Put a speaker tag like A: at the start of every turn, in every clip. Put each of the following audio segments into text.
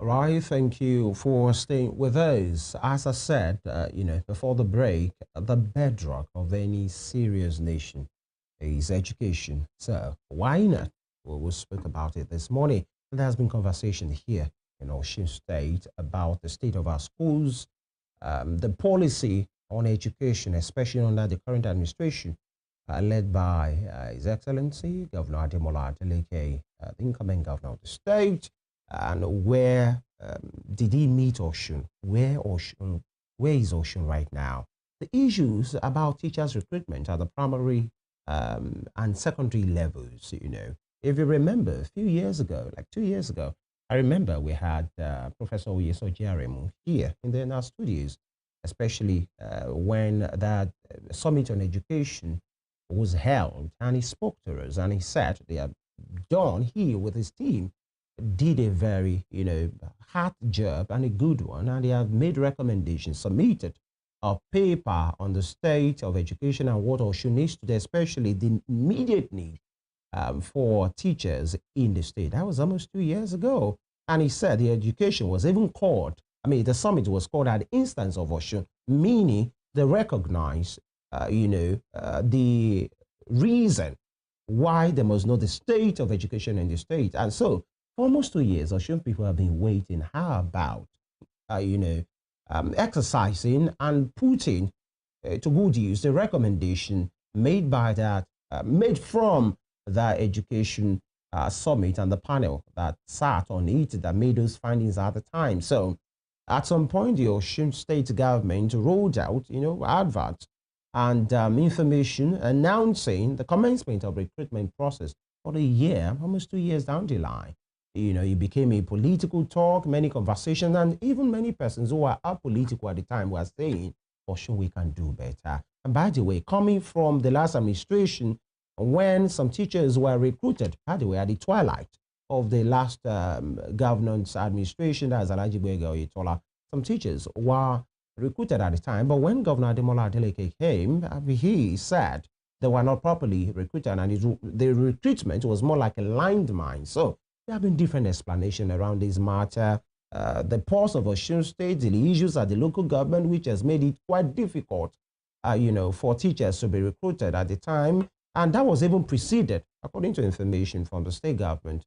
A: right, thank you for staying with us. As I said, before the break, the bedrock of any serious nation is education. So why not? Well, we spoke about it this morning. There has been conversation here in Osun State about the state of our schools, the policy on education, especially under the current administration, led by His Excellency Governor Ademola Adeleke, the incoming governor of the state, and where did he meet Osun? Where is Osun right now? The issues about teachers' recruitment at the primary and secondary levels, If you remember, a few years ago, like 2 years ago, I remember we had Professor Oyeso Jeremu here in our studios, especially when that summit on education was held, and he spoke to us and he said they have done, he with his team did a very hard job and a good one, and they have made recommendations, submitted a paper on the state of education and what Osun needs to do, especially the immediate need for teachers in the state. That was almost 2 years ago, and he said the education was even called, the summit was called at the instance of Osun, meaning they recognize the reason why they must know the state of education in the state. And so for almost 2 years, Osun people have been waiting. How about, exercising and putting to good use the recommendation made by made from the education summit and the panel that sat on it that made those findings at the time. So at some point, the Osun State government rolled out, adverts and information announcing the commencement of recruitment process for a year, almost 2 years down the line. It became a political talk, many conversations, and even many persons who were apolitical at the time were saying, for sure, we can do better. And by the way, coming from the last administration, when some teachers were recruited, by the way, at the twilight of the last governance administration, that's Alhaji Boyega Oyetola, some teachers were recruited at the time, but when Governor Ademola Adeleke came, he said they were not properly recruited, and the recruitment was more like a landmine. So there have been different explanations around this matter. The pulse of Osun State, the issues at the local government, which has made it quite difficult, for teachers to be recruited at the time, and that was even preceded, according to information from the state government,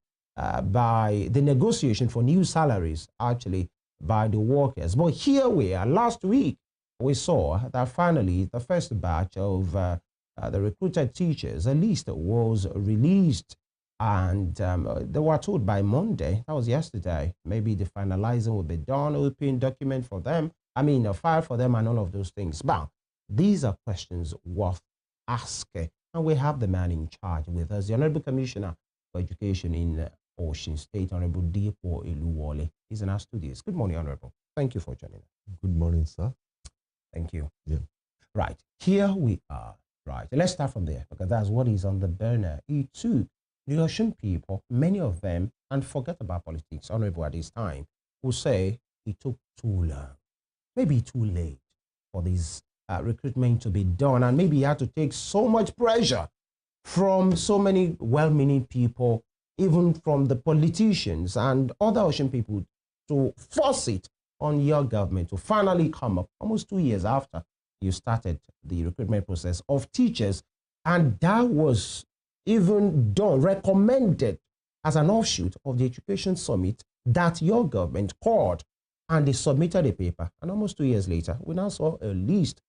A: by the negotiation for new salaries, actually, by the workers. But here we are. Last week, we saw that finally the first batch of the recruited teachers, a list was released, and they were told by Monday, that was yesterday, maybe the finalizing will be done, open document for them, a file for them and all of those things. But these are questions worth asking. And we have the man in charge with us, the Honourable Commissioner for Education in Osun State, Honourable Dipo Eluwole. He's in our studios. Good morning, Honourable. Thank you for joining us.
B: Good morning, sir.
A: Thank you.
B: Yeah.
A: Right. Here we are. Right. Let's start from there, because that's what is on the burner. It took the Osun people, many of them, and forget about politics, Honourable, at this time, who say it took too long, maybe too late for this recruitment to be done, and maybe you had to take so much pressure from so many well-meaning people, even from the politicians and other Osun people, to force it on your government to finally come up almost 2 years after you started the recruitment process of teachers. And that was even done, recommended as an offshoot of the education summit that your government called, and they submitted a paper. And almost 2 years later, we now saw a list.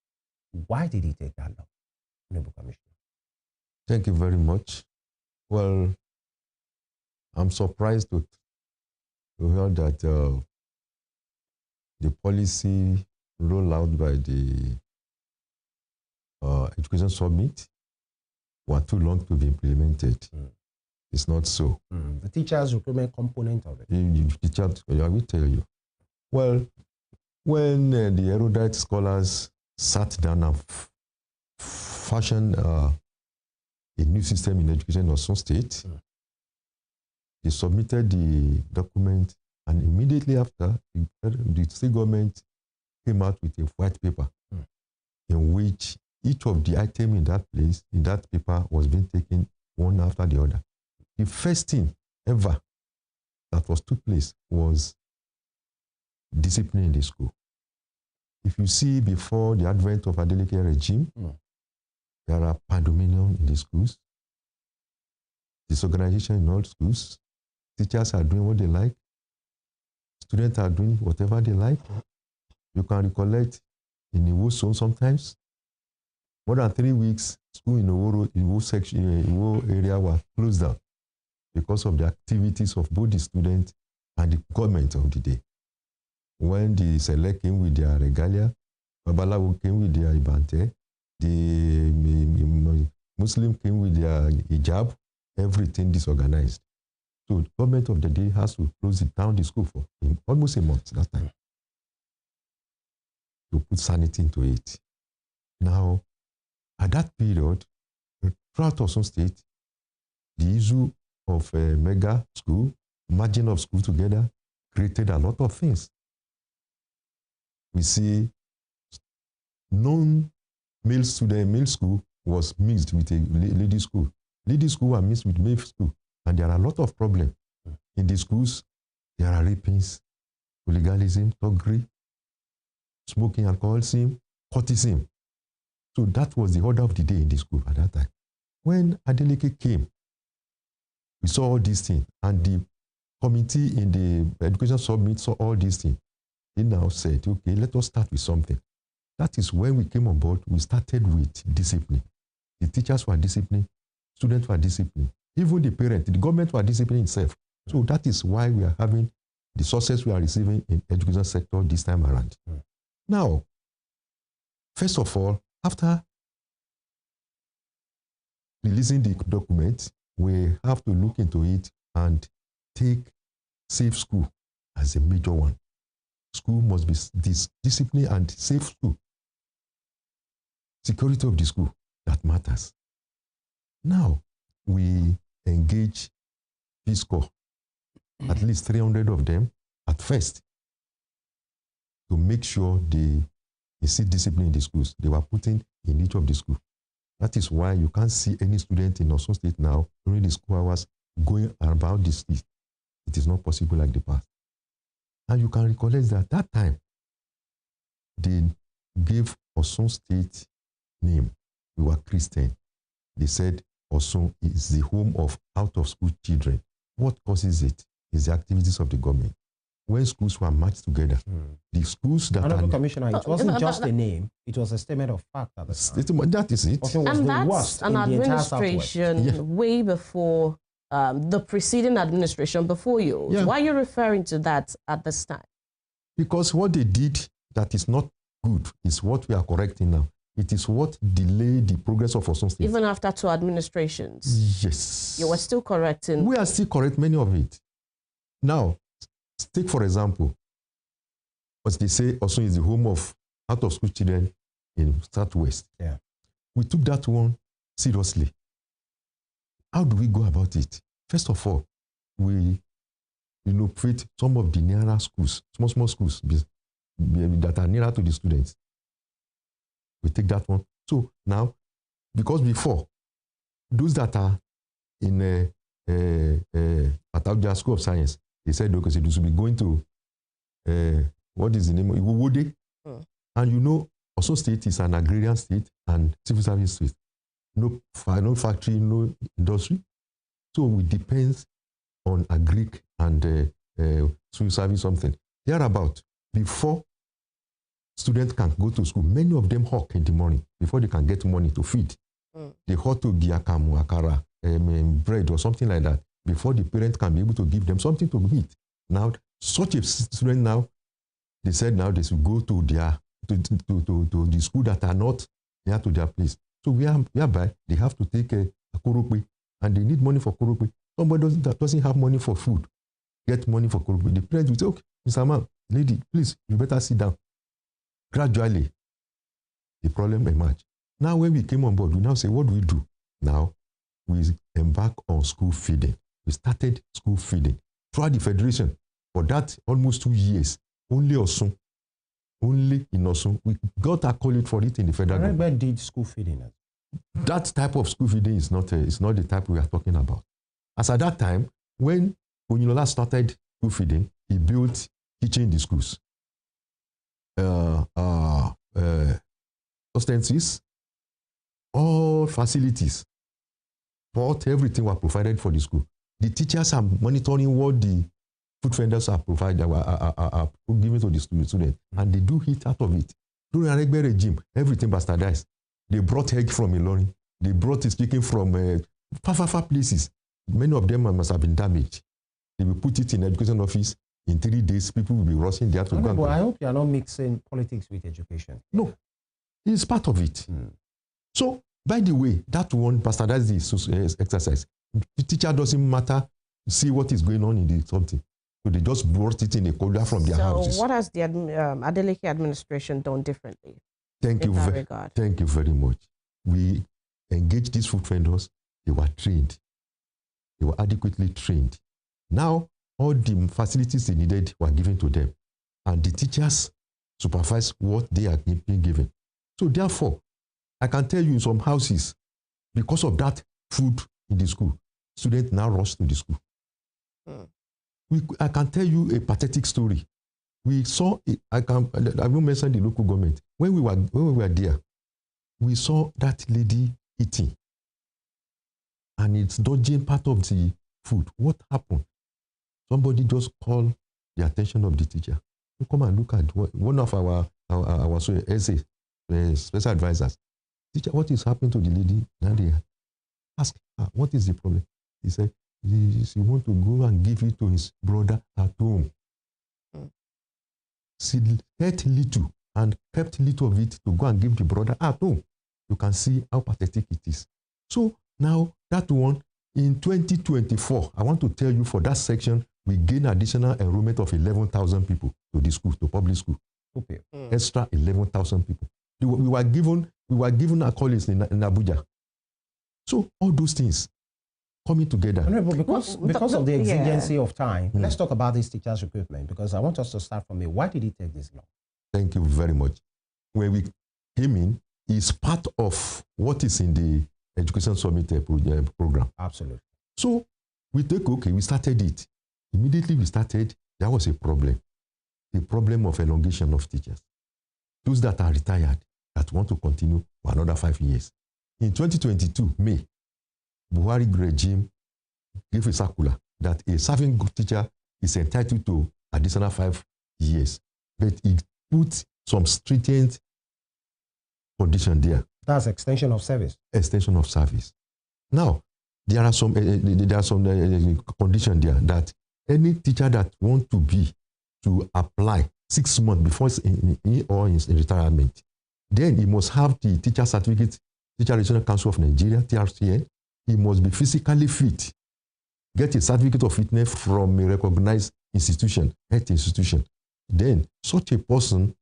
A: Why did it take that long, Honourable Commissioner?
B: Thank you very much. Well, I'm surprised to hear that the policy rolled out by the Education Summit were too long to be implemented. It's not so.
A: The teachers' recruitment component of it.
B: I will tell you. Well, when the erudite scholars sat down and fashioned a new system in education in Osun State, they submitted the document, and immediately after, the state government came out with a white paper in which each of the items in that paper was being taken one after the other. The first thing ever that took place was discipline in the school. If you see before the advent of Adeleke regime, there are pandemonium in the schools, disorganization in all schools, teachers are doing what they like, students are doing whatever they like. You can recollect in Osun sometimes, more than 3 weeks, school in Iwo section, in Iwo area were closed down because of the activities of both the students and the government of the day. When the select came with their regalia, Babalawo came with their ibante, the Muslim came with their hijab, everything disorganized. So the government of the day has to close it down the school for almost a month that time to put sanity into it. Now, at that period, throughout Osun State, the issue of a mega school, merging of school together, created a lot of things. We see non-male student, male school was mixed with a lady school. Lady school were mixed with male school. And there are a lot of problems. In the schools, there are rapings, hooliganism, thuggery, smoking, alcoholism, courtism. So that was the order of the day in the school at that time. When Adeleke came, we saw all these things. And the committee in the education summit saw all these things. They now said, okay, let us start with something. That is when we came on board, we started with discipline. The teachers were disciplined, students were disciplined, even the parents, the government were disciplined itself. So that is why we are having the success we are receiving in education sector this time around. Now, first of all, after releasing the document, we have to look into it and take safe school as a major one. School must be disciplined and safe school. Security of the school, that matters. Now, we engage Peace Corps, at least 300 of them at first, to make sure they see discipline in the schools. They were putting in each of the schools. That is why you can't see any student in Osun State now during the school hours going about the street. It is not possible like the past. And you can recollect that at that time, they gave Osun State name. We were Christian. They said Osun is the home of out-of-school children. What causes it is the activities of the government. When schools were matched together, the schools that
A: Honourable Commissioner, it wasn't just a name, it was a statement of fact at the time.
B: That is it.
A: Osun was
C: And
A: the
C: that's
A: worst
C: an
A: in the entire Southwest.
C: administration way before the preceding administration before you.
B: Yeah.
C: Why are you referring to that at this time?
B: Because what they did that is not good is what we are correcting now. It is what delayed the progress of Osun State.
C: Even after 2 administrations?
B: Yes.
C: You were still correcting?
B: We are still correct many of it. Now, take for example, as they say Osun is the home of out-of-school children in Southwest.
A: Yeah.
B: We took that one seriously. How do we go about it? First of all, we create some of the nearer schools, small schools that are nearer to the students. We take that one. So now, because before, those that are in at Abuja School of Science, they said, okay, so they should be going to, what is the name? Iwo. And Osun State is an agrarian state and civil service state. No factory, no industry. So it depends on agric and civil service something. Thereabout, before students can go to school, many of them hawk in the morning before they can get money to feed. They hawk to giakamu, akara, bread or something like that before the parent can be able to give them something to eat. Now, such a student now, they said now they should go to their to the school that are not near to their place. So whereby they have to take a korope and they need money for korope. Somebody that doesn't have money for food, get money for korope. The parents will say, okay, Mr. Man, lady, please, you better sit down. Gradually, the problem emerged. Now, when we came on board, we now say, what do we do? Now, we embark on school feeding. We started school feeding throughout the federation. For that, almost 2 years, only in Osun, we got accolade for it in the federal government.
A: Where did school feeding?
B: That type of school feeding is not the type we are talking about. As at that time, when Oyinlola started school feeding, he built kitchen in the schools. substances, all facilities, but everything was provided for the school. The teachers are monitoring what the food vendors are provided, are giving to the students, and they do eat out of it. During a regular regime, everything bastardized. They brought egg from Ilorin. They brought chicken from far places. Many of them must have been damaged. They will put it in education office. In 3 days, people will be rushing there to go.
A: But I hope you are not mixing politics with education.
B: No, it's part of it. So, by the way, that one bastardized the exercise. The teacher doesn't matter, see what is going on in the something. So they just brought it in a folder from their houses.
C: So what has the Adeleke administration done differently?
B: Thank you very much. We engaged these food vendors. They were trained. They were adequately trained. Now, all the facilities they needed were given to them. And the teachers supervise what they are being given. So therefore, I can tell you in some houses, because of that food in the school, students now rush to the school. I can tell you a pathetic story. We saw, I will mention the local government. When we were there, we saw that lady eating. And it's dodging part of the food. What happened? Somebody just called the attention of the teacher. You come and look at one of our special advisors. Teacher, what is happening to the lady? Now they ask her, what is the problem? He said, she wants to go and give it to his brother at home. She ate little and kept little of it to go and give the brother at home. You can see how pathetic it is. So now that one, in 2024, I want to tell you for that section, we gain additional enrollment of 11,000 people to the school, to public school.
A: Okay.
B: Extra 11,000 people. We were given our colleagues in Abuja. So all those things coming together.
A: Because of the exigency of time, let's talk about this teachers' recruitment, because I want us to start from it. Why did it take this long?
B: Thank you very much. When we came in, it's part of what is in the Education Summit program.
A: Absolutely.
B: So we started it. Immediately we started, there was a problem. The problem of elongation of teachers. Those that are retired, that want to continue for another 5 years. In 2022, May, Buhari regime gave a circular that a serving teacher is entitled to additional 5 years. But it put some stringent condition there.
A: That's extension of service.
B: Extension of service. Now, there are some condition there that any teacher that want to apply 6 months before his retirement, then he must have the teacher certificate, Teacher Regional Council of Nigeria, TRCN. He must be physically fit, get a certificate of fitness from a recognized institution, health institution. Then such a person,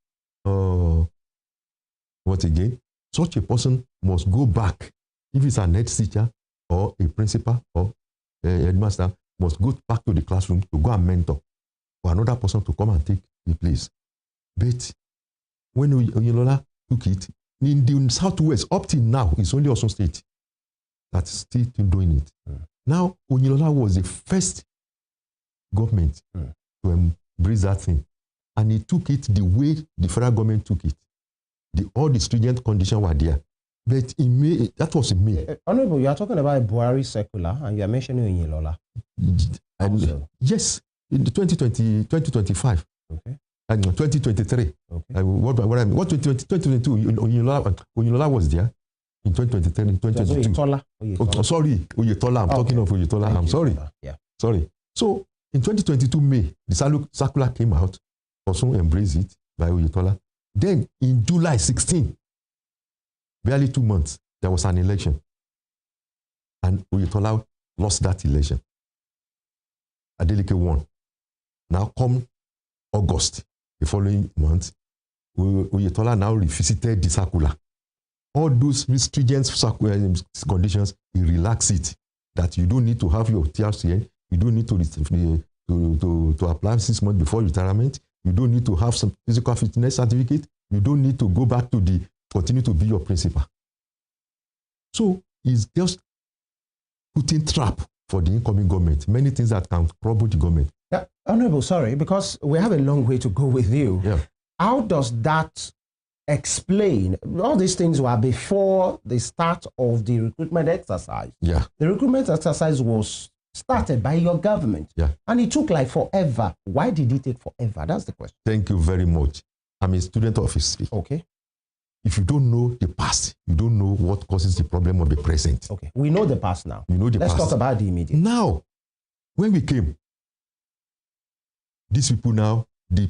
B: such a person must go back. If it's an head teacher or a principal or a headmaster, must go back to the classroom to go and mentor for another person to come and take the place. But when Oyinlola took it, in the Southwest, up till now, it's only Osun State that's still doing it. Now, Oyinlola was the first government to embrace that thing. And he took it the way the federal government took it. All the stringent conditions were there. But in May, that was in May.
A: Honourable, you are talking about a Buhari circular and you are mentioning Oyinlola.
B: Yes, in the 2025. Okay. 2023. Okay. What 2022? Oyinlola was there in 2023, in 2022.
A: Oyetola.
B: Sorry, Oyetola. I'm talking of Oyetola. I'm sorry.
A: Yeah.
B: Sorry. So in 2022 May, the circular came out. Also embraced it by Oyetola. Then in July 16, barely 2 months, there was an election. And Oyetola lost that election. Adeleke won. Now come August, the following month, Oyetola now revisited the circular. All those stringent conditions, he relaxed it. That you don't need to have your TRCN, you don't need to apply 6 months before retirement, you don't need to have some physical fitness certificate, you don't need to go back to continue to be your principal. So it's just putting trap for the incoming government. Many things that can trouble the government.
A: Yeah, Honourable, sorry, because we have a long way to go with you.
B: Yeah.
A: how does that explain? All these things were before the start of the recruitment exercise.
B: Yeah.
A: The recruitment exercise was started by your government.
B: Yeah.
A: And it took like forever. Why did it take forever? That's the question.
B: Thank you very much. I'm a student of history.
A: Okay.
B: If you don't know the past, you don't know what causes the problem of the present.
A: Okay. We know the past now.
B: You know the
A: Let's
B: past.
A: talk about the immediate.
B: Now, when we came, these people now, the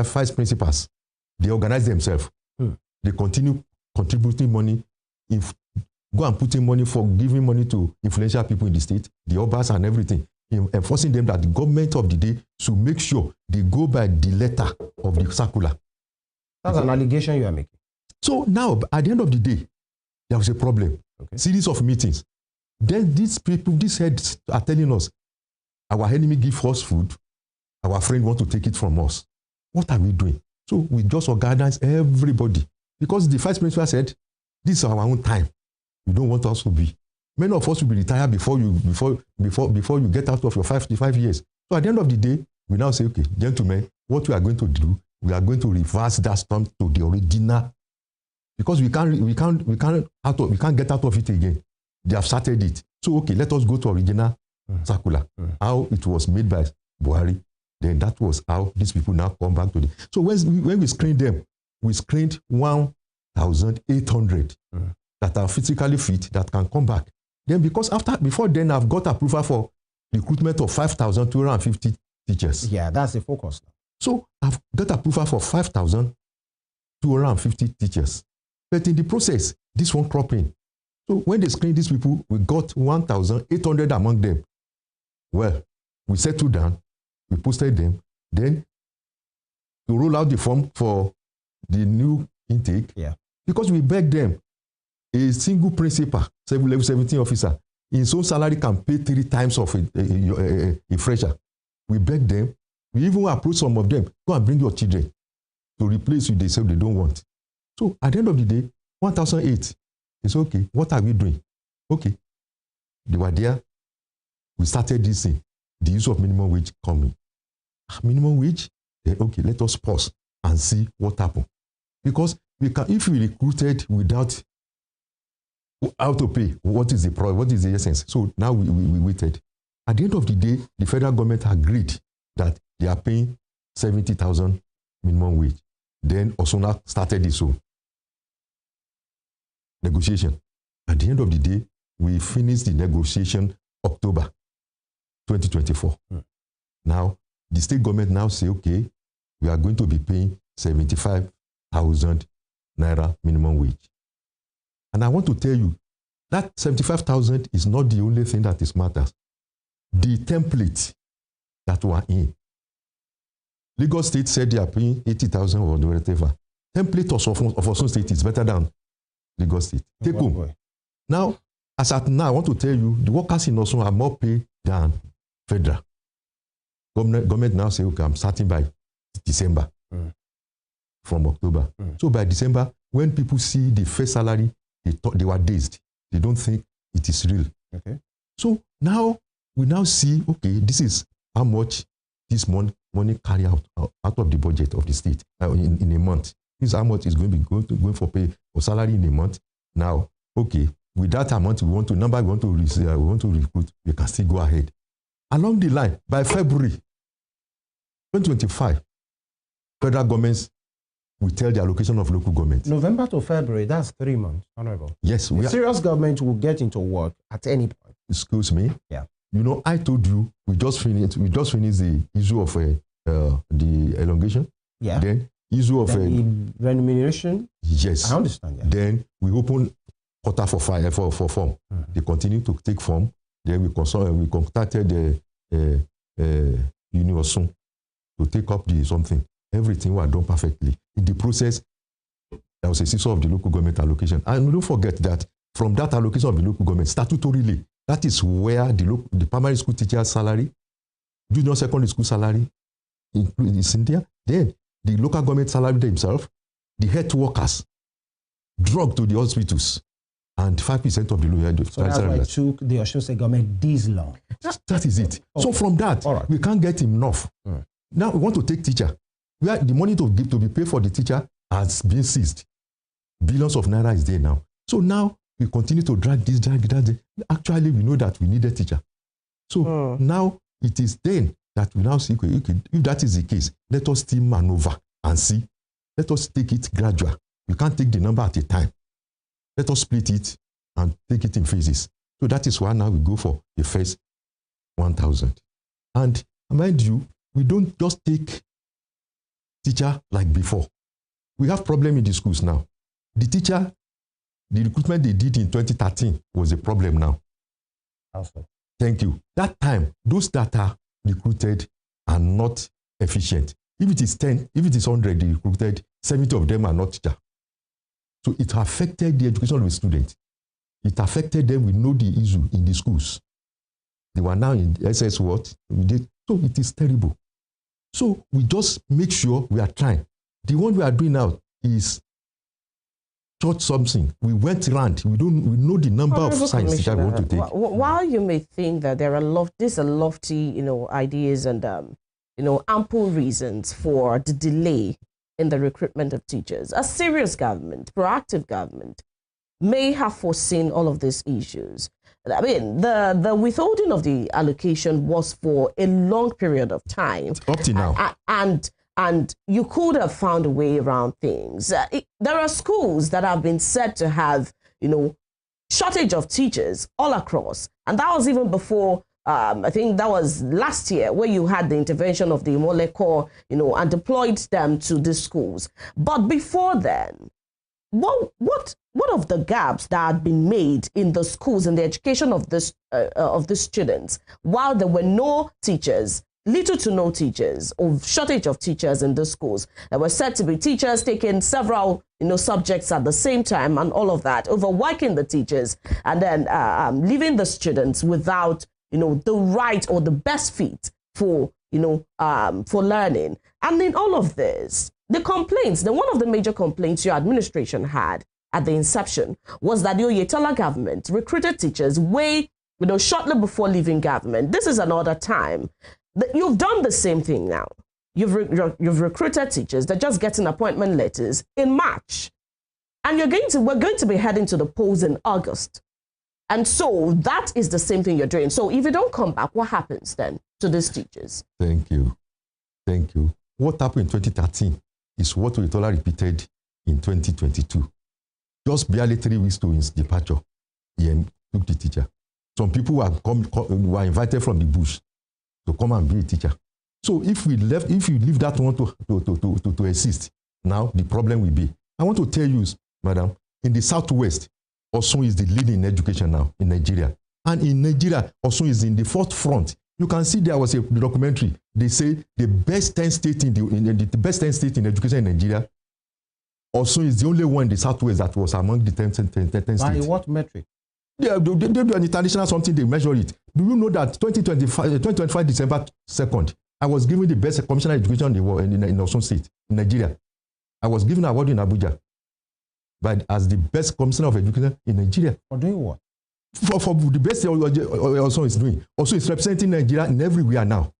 B: vice principals, they organize themselves. They continue contributing money. If go and put in money for giving money to influential people in the state, the obas and everything, enforcing them that the government of the day should make sure they go by the letter of the circular.
A: That's an allegation you are making.
B: So now, at the end of the day, there was a problem.
A: Okay.
B: Series of meetings. Then these people, these heads are telling us, our enemy give us food, our friend want to take it from us. What are we doing? So we just organize everybody. Because the vice principal said, this is our own time. We don't want us to be. Many of us will be retired before you get out of your 55 years. So at the end of the day, we now say, okay, gentlemen, what we are going to do, we are going to reverse that storm to the original, because we can't get out of it again. They have started it. So okay, let us go to original circular. How it was made by Buhari. Then that was how these people now come back to it. So when we screened them, we screened 1,800 that are physically fit that can come back. Then before then I've got approval for recruitment of 5,250 teachers.
A: Yeah, that's the focus now.
B: So I've got approval for 5,250 teachers. But in the process, this won't crop in. So when they screen these people, we got 1,800 among them. Well, we settled down, we posted them. Then to roll out the form for the new intake, because we begged them, a single principal, level 17 officer, his own salary can pay 3 times of a fresher. We begged them. We even approached some of them, go and bring your children to replace you. They said they don't want. So at the end of the day, 1,008 is okay. What are we doing? Okay. They were there. We started this thing. The use of minimum wage coming. Minimum wage? Then okay, let us pause and see what happened. Because if we recruited without how to pay, what is the essence? So now we waited. At the end of the day, the federal government agreed that they are paying 70,000 minimum wage. Then Osun started this negotiation. At the end of the day, we finished the negotiation October 2024. Now, the state government now say, okay, we are going to be paying 75,000 naira minimum wage. And I want to tell you, that 75,000 is not the only thing that is matters. The template that we are in. Lagos State said they are paying 80,000 or whatever. Template of Osun State is better than Lagos State. Take home. Now, as at now, I want to tell you, the workers in Osun are more paid than federal. Government now say, okay, I'm starting by December from October. So by December, when people see the first salary, they were dazed. They don't think it is real.
A: Okay.
B: So now, we now see, okay, this is how much this money carry out of the budget of the state in a month. This is how much is going to be going for pay or salary in a month. Now, okay, with that amount we want to recruit, we can still go ahead. Along the line, by February 2025, federal governments will tell the allocation of local government.
A: November to February, that's 3 months, Honourable.
B: Yes.
A: Serious government will get into work at any point.
B: Excuse me?
A: Yeah.
B: You know, I told you, we just finished the issue of the elongation.
A: Yeah.
B: Then issue of
A: the remuneration.
B: Yes.
A: I understand. Yeah.
B: Then we open quota for form. They continue to take form. Then we contacted the Osun to take up the something. Everything was done perfectly. In the process, there was a seesaw of the local government allocation. And don't forget that from that allocation of the local government, statutorily, that is where the primary school teacher's salary, junior secondary school salary is in there. Then the local government salary themselves, the health workers, drug to the hospitals, and 5% of the lower.
A: So that's why it took the Osun State government this long.
B: That is it. Okay. So from that, we can't get enough. Now we want to take teacher. where the money to be paid for the teacher has been seized. Billions of naira is there now. So now we continue to drag that. Actually, we know that we need a teacher. So now it is then that we now see, if that is the case, let us still maneuver and see. Let us take it gradual. We can't take the number at a time. Let us split it and take it in phases. So that is why now we go for the first 1,000. And mind you, we don't just take teacher like before. We have problem in the schools now. The recruitment they did in 2013 was a problem now.
A: Also.
B: Thank you. That time, those that are recruited are not efficient. If it is 10, if it is 100 they recruited, 70 of them are not teachers. So it affected the education of the students. It affected them. We know the issue in the schools. They were now in SS what? So it is terrible. So we just make sure we are trying. The one we are doing now is taught something. We went around. We know the number of science that we want to take.
C: While you may think that there are these are lofty, ideas and ample reasons for the delay in the recruitment of teachers, a serious government, proactive government, may have foreseen all of these issues. I mean, the withholding of the allocation was for a long period of time.
B: Up to now.
C: And you could have found a way around things. There are schools that have been said to have, shortage of teachers all across. And that was even before, I think that was last year, where you had the intervention of the Eluwole Corps, and deployed them to the schools. But before then, what of the gaps that had been made in the schools in the education of the students, while there were no teachers, little to no teachers, or shortage of teachers in the schools? There were said to be teachers taking several subjects at the same time and all of that, overworking the teachers, and then leaving the students without the right or the best fit for learning. And in all of this, the complaints, one of the major complaints your administration had at the inception was that the Oyetola government recruited teachers way, shortly before leaving government. This is another time. You've done the same thing now. You've recruited teachers. They're just getting appointment letters in March. And we're going to be heading to the polls in August. And so that is the same thing you're doing. So if you don't come back, what happens then to these teachers?
B: Thank you. Thank you. What happened in 2013 is what Oyetola repeated in 2022. Just barely 3 weeks to his departure, he took the teacher. Some people were invited from the bush to come and be a teacher. So if you leave that one to assist, now the problem will be. I want to tell you, madam, in the southwest, Osun is the leader in education now in Nigeria. And in Nigeria, Osun is in the forefront. You can see there was a documentary. They say the best 10 states the best 10 states in education in Nigeria, Osun is the only one in the southwest that was among the 10 states.
A: By what metric?
B: They do an international something, they measure it. Do you know that 2025 December 2nd, I was given the best commissioner of education in the world in Osun State, in Nigeria. I was given an award in Abuja as the best commissioner of education in Nigeria.
A: For doing what?
B: For the best Osun is doing. Osun is representing Nigeria in everywhere now.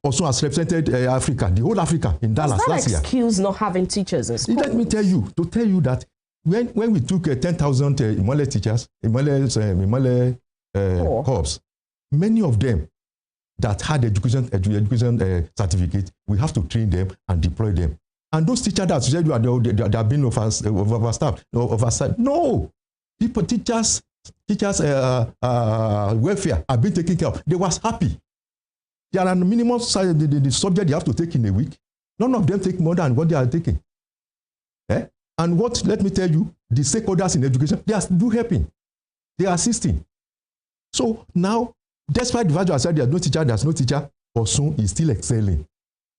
B: Osun has represented Africa, the whole Africa in Dallas last year.
C: Excuse not having teachers in school.
B: Let me tell you that when we took 10,000 Eluwole teachers, Eluwole corps, many of them that had education certificate, we have to train them and deploy them. And those teachers that said they have been overstaffed. No, teachers welfare have been taken care of. They was happy. There are minimum the subject they have to take in a week. None of them take more than what they are taking. And let me tell you, the stakeholders in education, they are do helping. They are assisting. So now, despite the fact I said there's no teacher, Osun is still excelling.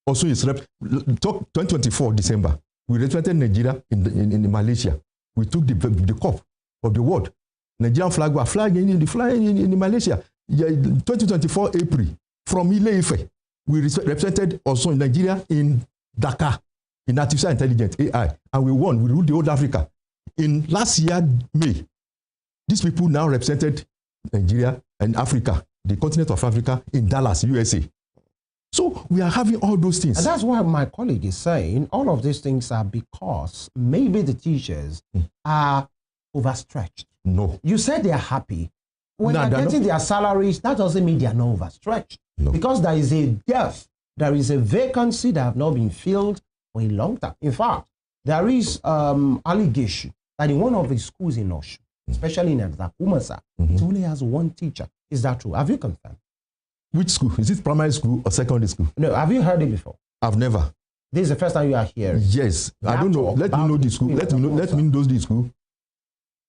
B: Osun is 2024 December. We represented Nigeria in Malaysia. We took the cup of the world. Nigerian flag was flying in Malaysia. 2024 April, from Ile-Ife, we represented Osun in Nigeria in Dakar, in artificial intelligence, AI, and we won. We ruled the whole Africa. In last year, May, these people now represented Nigeria and Africa, the continent of Africa, in Dallas, USA. So we are having all those things.
A: And that's why my colleague is saying all of these things are because maybe the teachers are overstretched.
B: No.
A: You said they're happy. When
B: No,
A: they're getting
B: not.
A: their salaries, that doesn't mean they're not overstretched.
B: No.
A: Because there is a dearth, there is a vacancy that have not been filled for a long time. In fact, there is allegation that in one of the schools in Osun, especially in Kumasa, it only has one teacher. Is that true? Have you confirmed?
B: Which school? Is it primary school or secondary school?
A: No, have you heard it before?
B: I've never.
A: This is the first time you are hearing.
B: Yes. I don't know. Let me know the school. Let me know the school.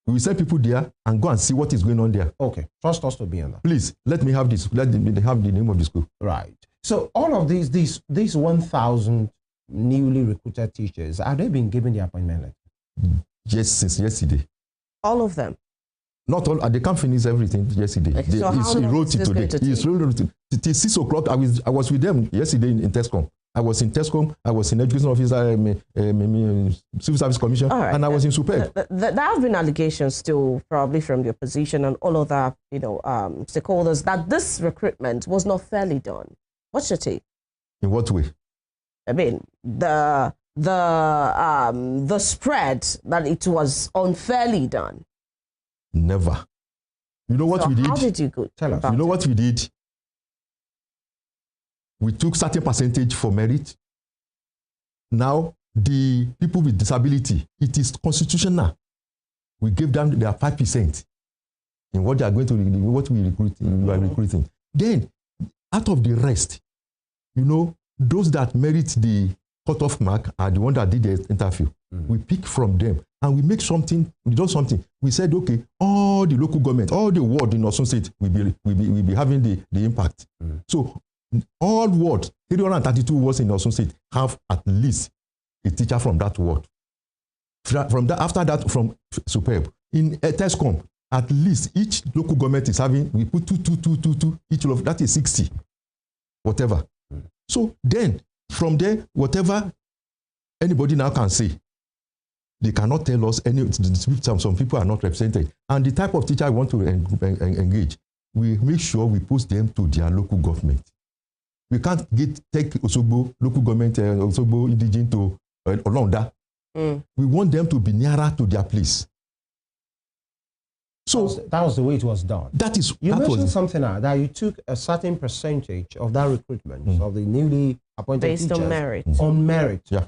B: We will send people there and go and see what is going on there.
A: Okay, trust us to be on that.
B: Please, let me have this. Let me have the name of the school.
A: Right. So all of these 1,000 newly recruited teachers, have they been given the appointment letter?
B: Yes, since yesterday.
C: All of them.
B: Not all. They can't finish everything yesterday.
C: Okay, so how
B: he
C: long
B: wrote
C: is
B: it
C: this
B: today.
C: going to take?
B: He wrote it till 6 o'clock. I was with them yesterday in Tescom. I was in Tescom. I was in Education Officer, Civil Service Commission,
C: right.
B: and I was in Superb.
C: There have been allegations still, probably from the opposition and all other, stakeholders, that this recruitment was not fairly done. What's your take?
B: In what way?
C: I mean, the spread that it was unfairly done.
B: Never. You know what we did?
C: How did you go?
A: Tell us.
B: You know what we did? We took certain percentage for merit. Now, the people with disability, it is constitutional. We gave them their 5% in what they are going to, what we are recruiting. Then, out of the rest, those that merit the cutoff mark are the ones that did the interview. We pick from them and we make something, we do something. We said, okay, all the local government, all the ward in Osun State will be having the impact. So all wards, 332 wards in Osun State have at least a teacher from that ward. From that, after that, from Superb. In Tescom, at least each local government is having, we put two, each of that is 60, whatever. So then, from there, whatever anybody now can say, they cannot tell us some people are not represented. And the type of teacher I want to engage, we make sure we post them to their local government. We can't take Osogbo, local government, Osogbo indigene to Olonda. We want them to be nearer to their place. So
A: that was the way it was done.
B: You
A: mentioned something that you took a certain percentage of that recruitment of the newly appointed
C: based
A: teachers
C: on merit.
A: On merit.
B: Yeah.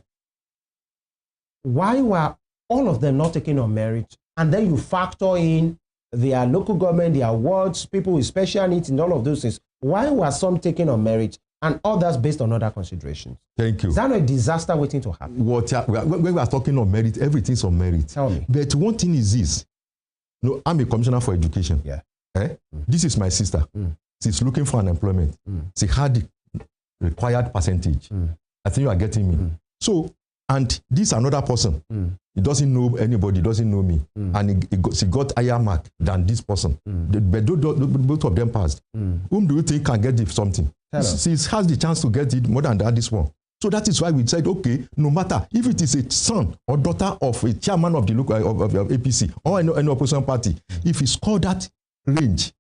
A: Why were all of them not taken on merit? And then you factor in their local government, their wards, people with special needs, and all of those things. Why were some taken on merit and others based on other considerations?
B: Thank you.
A: Is that not a disaster waiting to happen?
B: When we are talking on merit, everything's on merit.
A: Tell me.
B: But one thing is this. I'm a commissioner for education.
A: Yeah.
B: This is my sister. She's looking for an employment. She had the required percentage. I think you are getting me. So, and this another person. He doesn't know anybody, doesn't know me. And she got higher mark than this person. But both of them passed. Whom do you think can get something? She has the chance to get it more than this one. So that is why we said, okay, no matter if it is a son or daughter of a chairman of the local of APC or any opposition party, if he scored that range,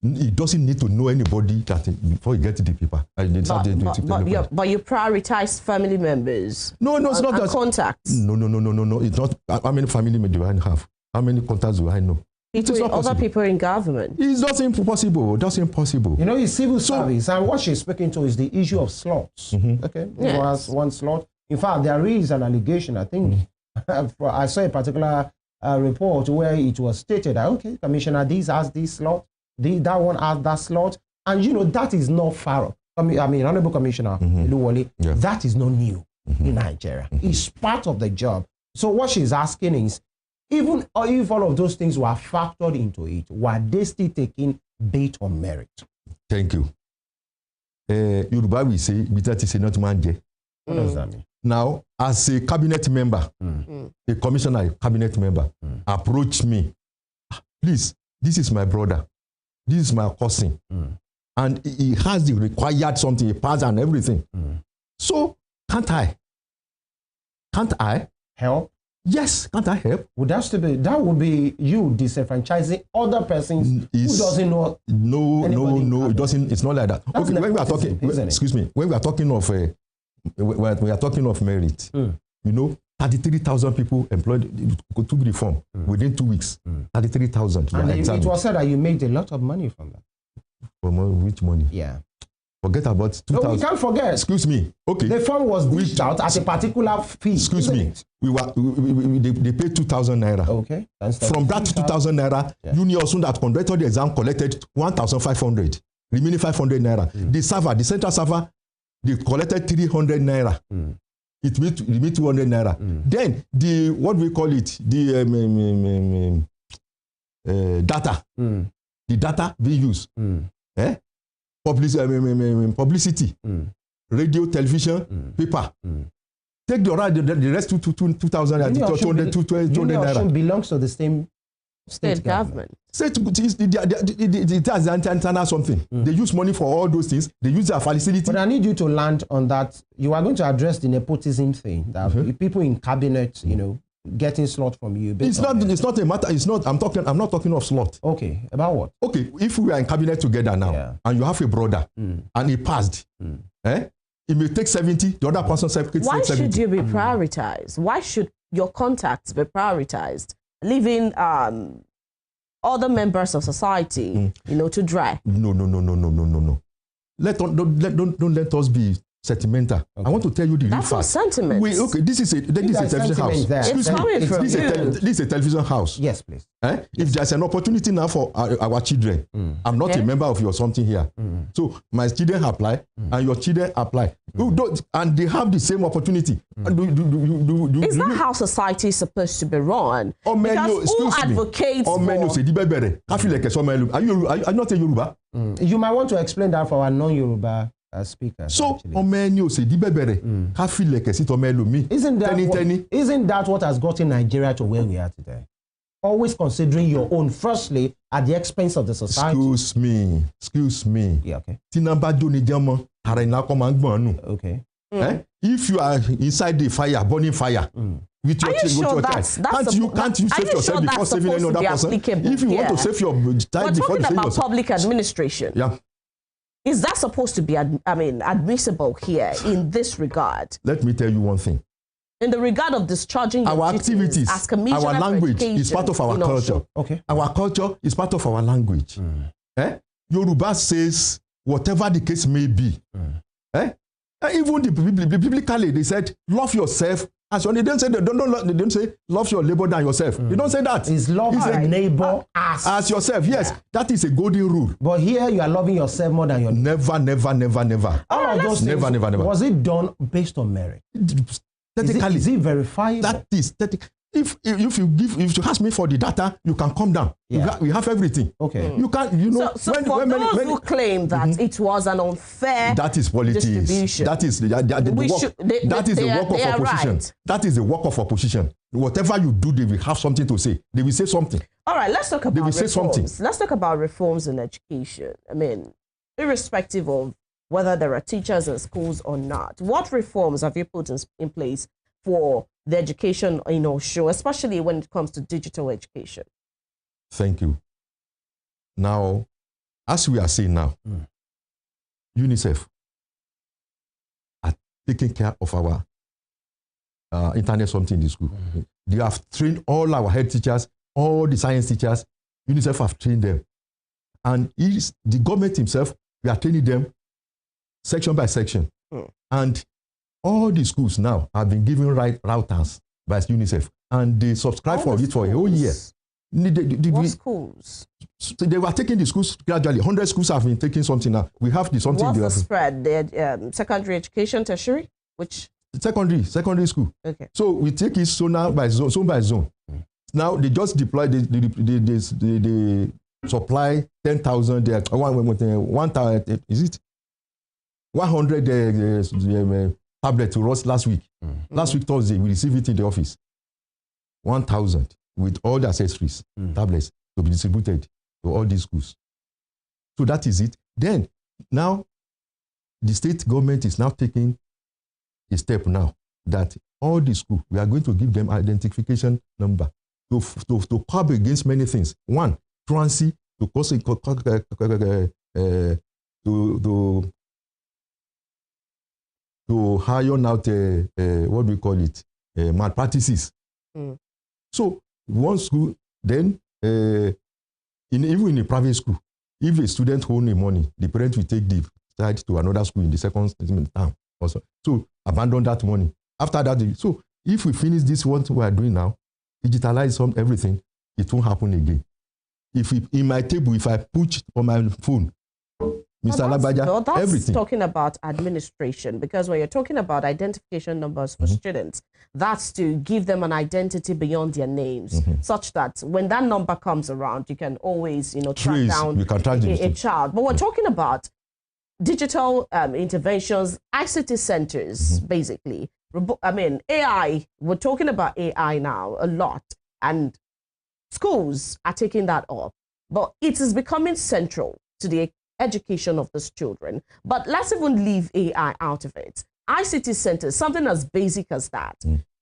B: he doesn't need to know anybody before he gets the paper.
C: But you prioritize family members.
B: No, it's not that.
C: Contacts.
B: No. It's not. How many family members do I have? How many contacts do I know?
C: Other people in government.
B: It's not impossible. That's impossible.
A: It's civil service, and what she's speaking to is the issue of slots. Okay, yes. It was one slot. In fact, there is an allegation. I think I saw a particular report where it was stated that okay, Commissioner, this has this slot, that one has that slot, and that is not far. Honourable Commissioner Eluwole, that is not new in Nigeria. It's part of the job. So what she's asking is, even if all of those things were factored into it, were they still taking based on merit?
B: Thank you. Yoruba will say, "Bitati say not manje."
A: What does that mean?
B: Now, as a cabinet member, a commissioner, a cabinet member, approach me. Please, this is my brother. This is my cousin. And he has the required something, he passed and everything. So, can't I help? Yes, can't I help?
A: Would that still be, that would be you disenfranchising other persons who doesn't know?
B: No, it doesn't. It's not like that.
A: That's
B: okay, when we are talking, excuse me, when we are talking of we are talking of merit, you know, 33,000 people employed to reform within 2 weeks. 33,000.
A: And it was said that you made a lot of money from that.
B: From which money?
A: Yeah.
B: Forget about 2,000.
A: No, we can't forget.
B: Excuse me. Okay.
A: The fund was dished out at a particular fee.
B: Excuse me. They paid 2,000 naira.
A: Okay.
B: From that 2,000 naira, Union Osun that conducted the exam collected 1,500. Remaining 500 naira. The server, the central server, they collected 300 naira. It remained 200 naira. Then the what we call it, the data, the data we use, publicity, radio, television, paper. Take the rest to 2,000 and 200 naira.
A: Belongs to the state government.
B: It has antenna something. They use money for all those things. They use their facility.
A: But I need you to land on that. You are going to address the nepotism thing. That people in cabinet, you know, getting slot from you.
B: It's not a matter. It's not. I'm not talking of slot.
A: Okay. About what?
B: Okay. If we are in cabinet together now, and you have a brother, and he passed, it may take 70. The other person takes 70.
C: Why should you be prioritized? Why should your contacts be prioritized? Leaving other members of society, you know, to dry.
B: No. Don't let us be sentimental. Okay. I want to tell you the real fact.
C: That's not sentiment.
B: This is a television house.
C: It's coming from you.
B: This is a television house.
A: Yes, please.
B: If there's an opportunity now for our children, I'm not a member of your something here. So my children apply and your children apply. And they have the same opportunity.
C: Is that how society is supposed to be run? Because who advocates for...
B: Are you not a Yoruba?
A: You might want to explain that for our non-Yoruba speaker.
B: So, isn't
A: that what has gotten Nigeria to where we are today? Always considering your own firstly at the expense of the society.
B: Excuse me.
A: Yeah, okay.
B: Okay. If you are inside the fire, burning fire, with your child, can't you save yourself before saving any other person? If you want to save your child before you save yourself.
C: We're talking about public administration.
B: Yeah.
C: Is that supposed to be, admissible here in this regard?
B: Let me tell you one thing.
C: In the regard of discharging
B: our activities,
C: as
B: our language is part of our culture.
A: Okay.
B: Our culture is part of our language. Yoruba says, whatever the case may be. Even biblically, they said, love yourself. As they don't say love your neighbor than yourself. They don't say that.
A: It's love your neighbor
B: as yourself. Yes, that is a golden rule.
A: But here you are loving yourself more than your
B: never.
A: All of those things,
B: never.
A: Was it done based on merit? Is it verifiable?
B: That is if you ask me for the data, you can come down.
A: Yeah.
B: We have everything.
A: Okay.
B: You can't. You know.
C: So for those who claim that it was an unfair
B: that is politics.
C: Distribution.
B: That is the work of opposition. Right. That is the work of opposition. Whatever you do, they will have something to say. They will say something.
C: All right. Let's talk about
B: they will
C: reforms.
B: Say something.
C: Let's talk about reforms in education. I mean, irrespective of whether there are teachers in schools or not, what reforms have you put in place for the education, show, especially when it comes to digital education?
B: Thank you. Now, as we are saying now, UNICEF are taking care of our internet something in the school. They have trained all our head teachers, all the science teachers. UNICEF have trained them. And the government himself, we are training them section by section. And all the schools now have been given routers by UNICEF, and they subscribe for it for a whole year.
C: What schools?
B: They were taking the schools gradually. 100 schools have been taking something now. We have the something.
C: What's the spread? The secondary education, tertiary, which
B: secondary school.
C: Okay.
B: So we take it zone by zone. Now they just deploy. They supply 10,000. 1,000. Is it 100 tablet to us last week. Last week, Thursday, we received it in the office. 1,000 with all the accessories, tablets to be distributed to all these schools. So that is it. Then, now, the state government is now taking a step now. that all the school, we are going to give them identification number to curb against many things. One, truancy, to iron out what do we call it, malpractices. So one school, then even in a private school, if a student owns money, the parent will take the child to another school in the second term also. So abandon that money. After that, so if we finish this what we are doing now, digitalize everything, it won't happen again. If in my table, if I put on my phone, Mr. Labaja,
C: that's
B: everything.
C: Talking about administration, because when you're talking about identification numbers for students, that's to give them an identity beyond their names, such that when that number comes around, you can always, track down a child. But we're talking about digital interventions, ICT centers, basically. I mean, AI, we're talking about AI now a lot, and schools are taking that up, but it is becoming central to the education of these children. But let's even leave AI out of it. ICT centers, something as basic as that,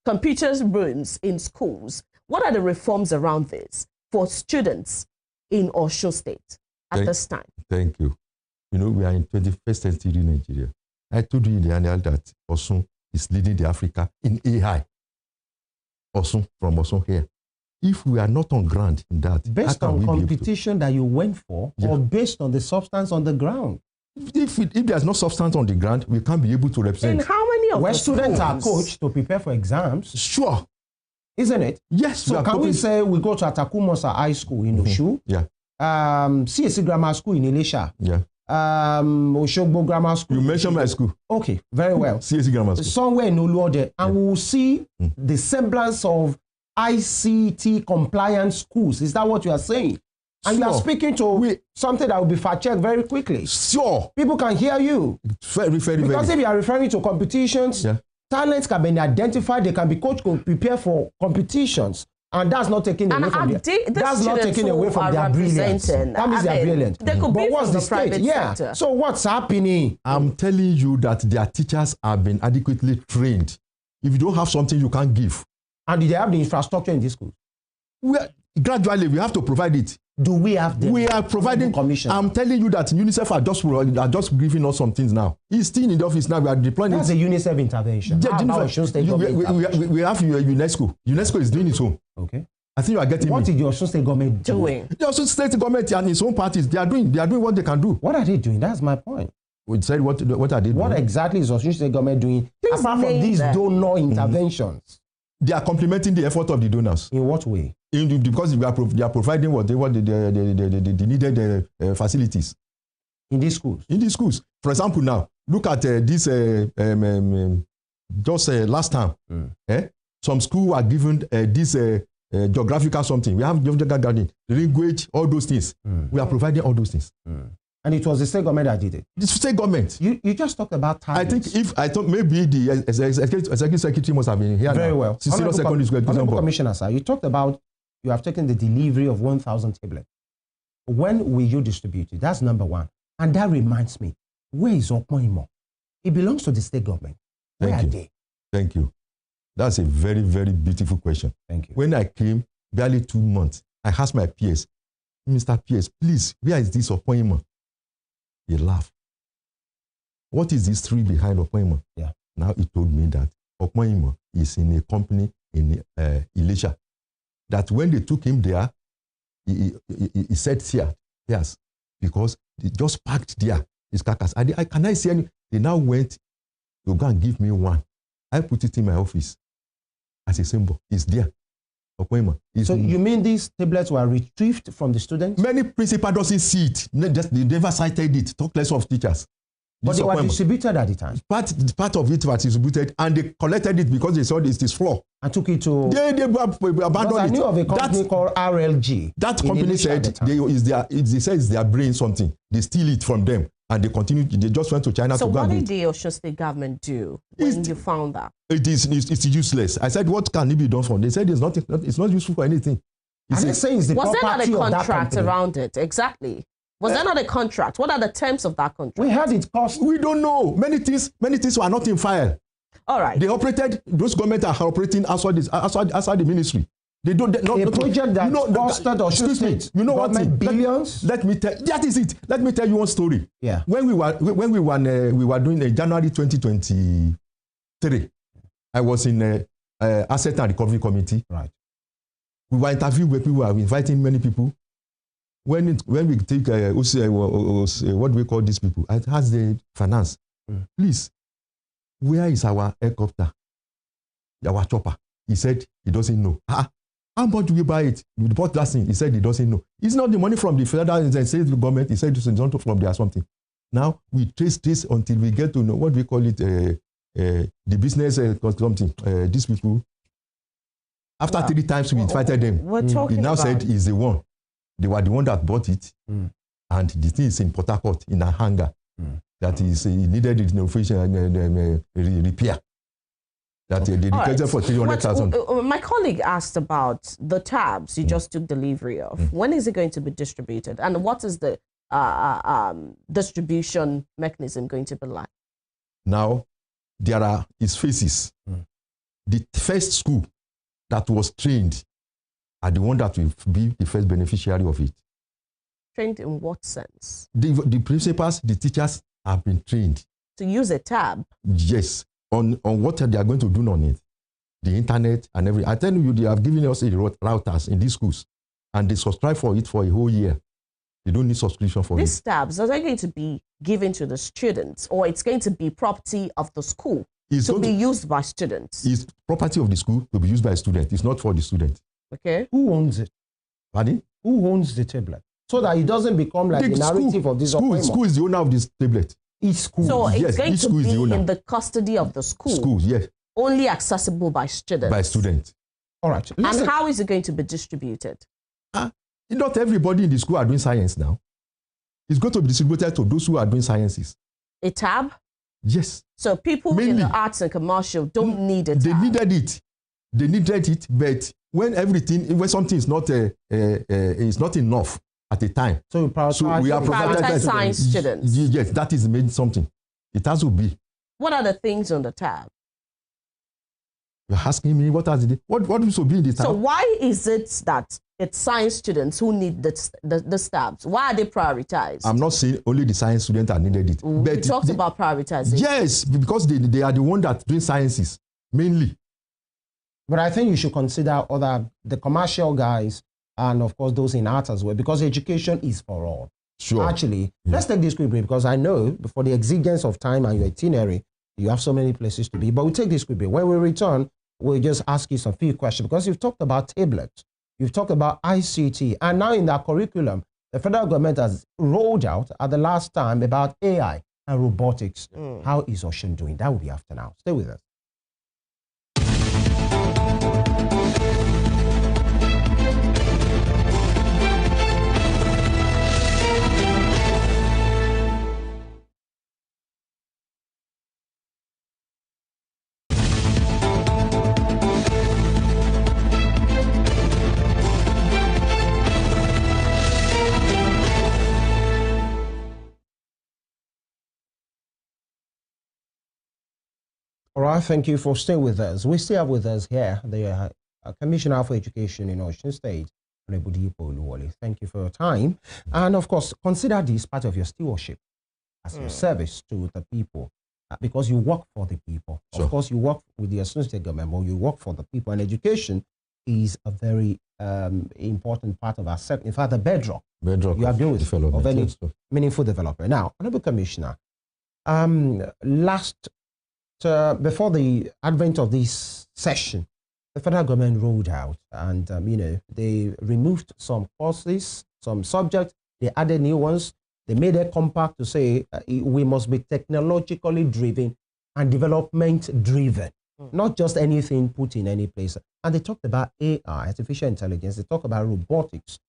C: computers rooms in schools. What are the reforms around this for students in Osun State at this time?
B: Thank you. We are in 21st century Nigeria. I told you in the annual that Osun is leading the Africa in AI. Osun, from Osun here. If we are not on ground in that,
A: based on competition that you went for, or based on the substance on the ground?
B: If there's no substance on the ground, we can't be able to represent.
C: And how many of
A: where students are coached to prepare for exams?
B: Sure.
A: Isn't it?
B: Yes.
A: So can we say we go to Atakumosa High School in Oshu?
B: Yeah.
A: CSC Grammar School in Elisha?
B: Yeah.
A: Oshogbo Grammar School.
B: You mentioned my school.
A: Okay, very well.
B: CSC Grammar School.
A: Somewhere in Oluwole, and we will see the semblance of ICT compliant schools. Is that what you are saying? And you are speaking to something that will be fact-checked very quickly.
B: Sure.
A: People can hear you.
B: Because
A: if you are referring to competitions, talents can be identified, they can be coached to prepare for competitions. And that's not taking away from their brilliance. That means they are brilliant.
C: But
A: what's the state?
C: Sector.
A: So what's happening?
B: I'm telling you that their teachers have been adequately trained. If you don't have something, you can't give.
A: And do they have the infrastructure in these schools?
B: Gradually, we have to provide it.
A: Do we have them?
B: We are providing. I'm telling you that UNICEF are just giving us some things now. He's still in the office now. We are deploying.
A: That's a UNICEF intervention.
B: We have UNESCO. UNESCO is doing its own.
A: Okay.
B: I think you are getting.
A: What did your Osun State government doing?
B: The Osun State government and its own parties, they are doing what they can do.
A: What are they doing? That's my point.
B: We said what are they doing?
A: What exactly is Osun State government doing apart from these donor interventions?
B: They are complementing the effort of the donors.
A: In what way?
B: Because they are providing what the needed facilities.
A: In these schools?
B: In these schools. For example, now, look at this, just last time, some schools were given this geographical something. We have geographical gardening, language, all those things. We are providing all those things.
A: And it was the state government that did it?
B: The state government.
A: You just talked about talents.
B: I thought maybe the executive secretary must have been here.
A: Very
B: now.
A: well. Honourable Commissioner, sir, you talked about you have taken the delivery of 1,000 tablets. When will you distribute it? That's number one. And that reminds me, where is Opoimo? It belongs to the state government. Where are they?
B: Thank you. That's a very, very beautiful question.
A: Thank you.
B: When I came, barely 2 months, I asked my PS, Mr. PS, please, where is this Opoimo? He laughed. What is this tree behind Opoimo?
A: Yeah.
B: Now he told me that Opoimo is in a company in Elisha. That when they took him there, he said here, yes, because they just packed there his carcass. Can I see any? They now went to go and give me one. I put it in my office as a symbol. It's there. Opoimo.
A: So you mean these tablets were retrieved from the students?
B: Many principals doesn't see it. They never cited it. Talk less of teachers.
A: But they were distributed at the time.
B: Part of it was distributed, and they collected it because they saw this flaw.
A: And took it to.
B: They abandoned it.
A: I knew of a company called RLG.
B: That company said they say it's their brain something. They steal it from them, and they continue. They just went to China to go. So
C: what did the Osun State government do when you found that?
B: It's useless. I said, what can it be done for? They said it's not useful for anything.
A: Was there
C: not a contract around it? Exactly. Was there not a contract? What are the terms of that contract?
A: We had it cost.
B: We don't know. Many things were not in file.
C: All right.
B: They operated, those governments are operating outside the ministry. They don't.
A: A project that costed Osun State,
B: you know what?
A: Billions.
B: Let me tell. That is it. Let me tell you one story.
A: Yeah.
B: When we were doing a January 2023, I was in a Asset and Recovery Committee.
A: Right.
B: We were interviewing where people were inviting many people. When we take what do we call these people? I asked the finance, please, where is our helicopter, our chopper? He said he doesn't know. How much do we buy it? We bought that thing. He said he doesn't know. It's not the money from the federal and state government. He said it's not from there or something. Now we trace this until we get to know what we call it, the business something. These people. After 3 times we invited them. He now said he's the one. They were the one that bought it, and the thing is in Port Harcourt in a hangar. That is, he needed it in operation and repair. That they requested for 300,000.
C: My colleague asked about the tabs you just took delivery of. When is it going to be distributed, and what is the distribution mechanism going to be like?
B: Now, there are its phases. The first school that was trained are the one that will be the first beneficiary of it.
C: Trained in what sense?
B: The principals, the teachers have been trained.
C: To use a tab?
B: Yes. On what they are going to do on it, the internet and everything. I tell you, they have given us routers in these schools, and they subscribe for it for a whole year. They don't need subscription for
C: These tabs, are they going to be given to the students, or it's going to be property of the school to be used by students?
B: It's property of the school to be used by students. It's not for the student.
C: Okay.
A: Who owns it?
B: Pardon?
A: Who owns the tablet? So that it doesn't become like the narrative of this
B: school is the owner of this tablet.
A: Each school.
C: So it's going to be in the custody of the school.
B: Schools, yes.
C: Only accessible by students.
B: By students.
A: All right.
C: Listen. And how is it going to be distributed?
B: Not everybody in the school are doing science now. It's going to be distributed to those who are doing sciences.
C: A tab?
B: Yes.
C: So people mainly in the arts and commercial don't need it.
B: They needed it. They needed it, but when something is not enough at a time.
A: So we
C: prioritize science students.
B: Yes, that is made something. It has to be.
C: What are the things on the tab?
B: You're asking me what should be in the tab?
C: So why is it that it's science students who need the tabs? Why are they prioritized?
B: I'm not saying only the science students are needed it.
C: We talked about prioritization.
B: Yes, because they are the one that doing sciences mainly.
A: But I think you should consider the commercial guys and, of course, those in art as well, because education is for all.
B: Sure.
A: Actually, let's take this quick break, because I know for the exigence of time and your itinerary, you have so many places to be. But we'll take this quick break. When we return, we'll just ask you some few questions, because you've talked about tablets, you've talked about ICT, and now in that curriculum, the federal government has rolled out at the last time about AI and robotics. How is Osun doing? That will be after now. Stay with us. All right, thank you for staying with us. We still have with us here the Commissioner for Education in Osun State, Honourable Dipo Eluwole. Thank you for your time. And of course, consider this part of your stewardship as your service to the people, because you work for the people. Sure. Of course, you work with the Osun State government, but you work for the people. And education is a very important part of our sector. In fact, the bedrock you are doing of any meaningful development. Now, Honourable Commissioner, before the advent of this session, the federal government rolled out and, they removed some courses, some subjects, they added new ones. They made a compact to say we must be technologically driven and development driven, not just anything put in any place. And they talked about AI, artificial intelligence. They talked about robotics.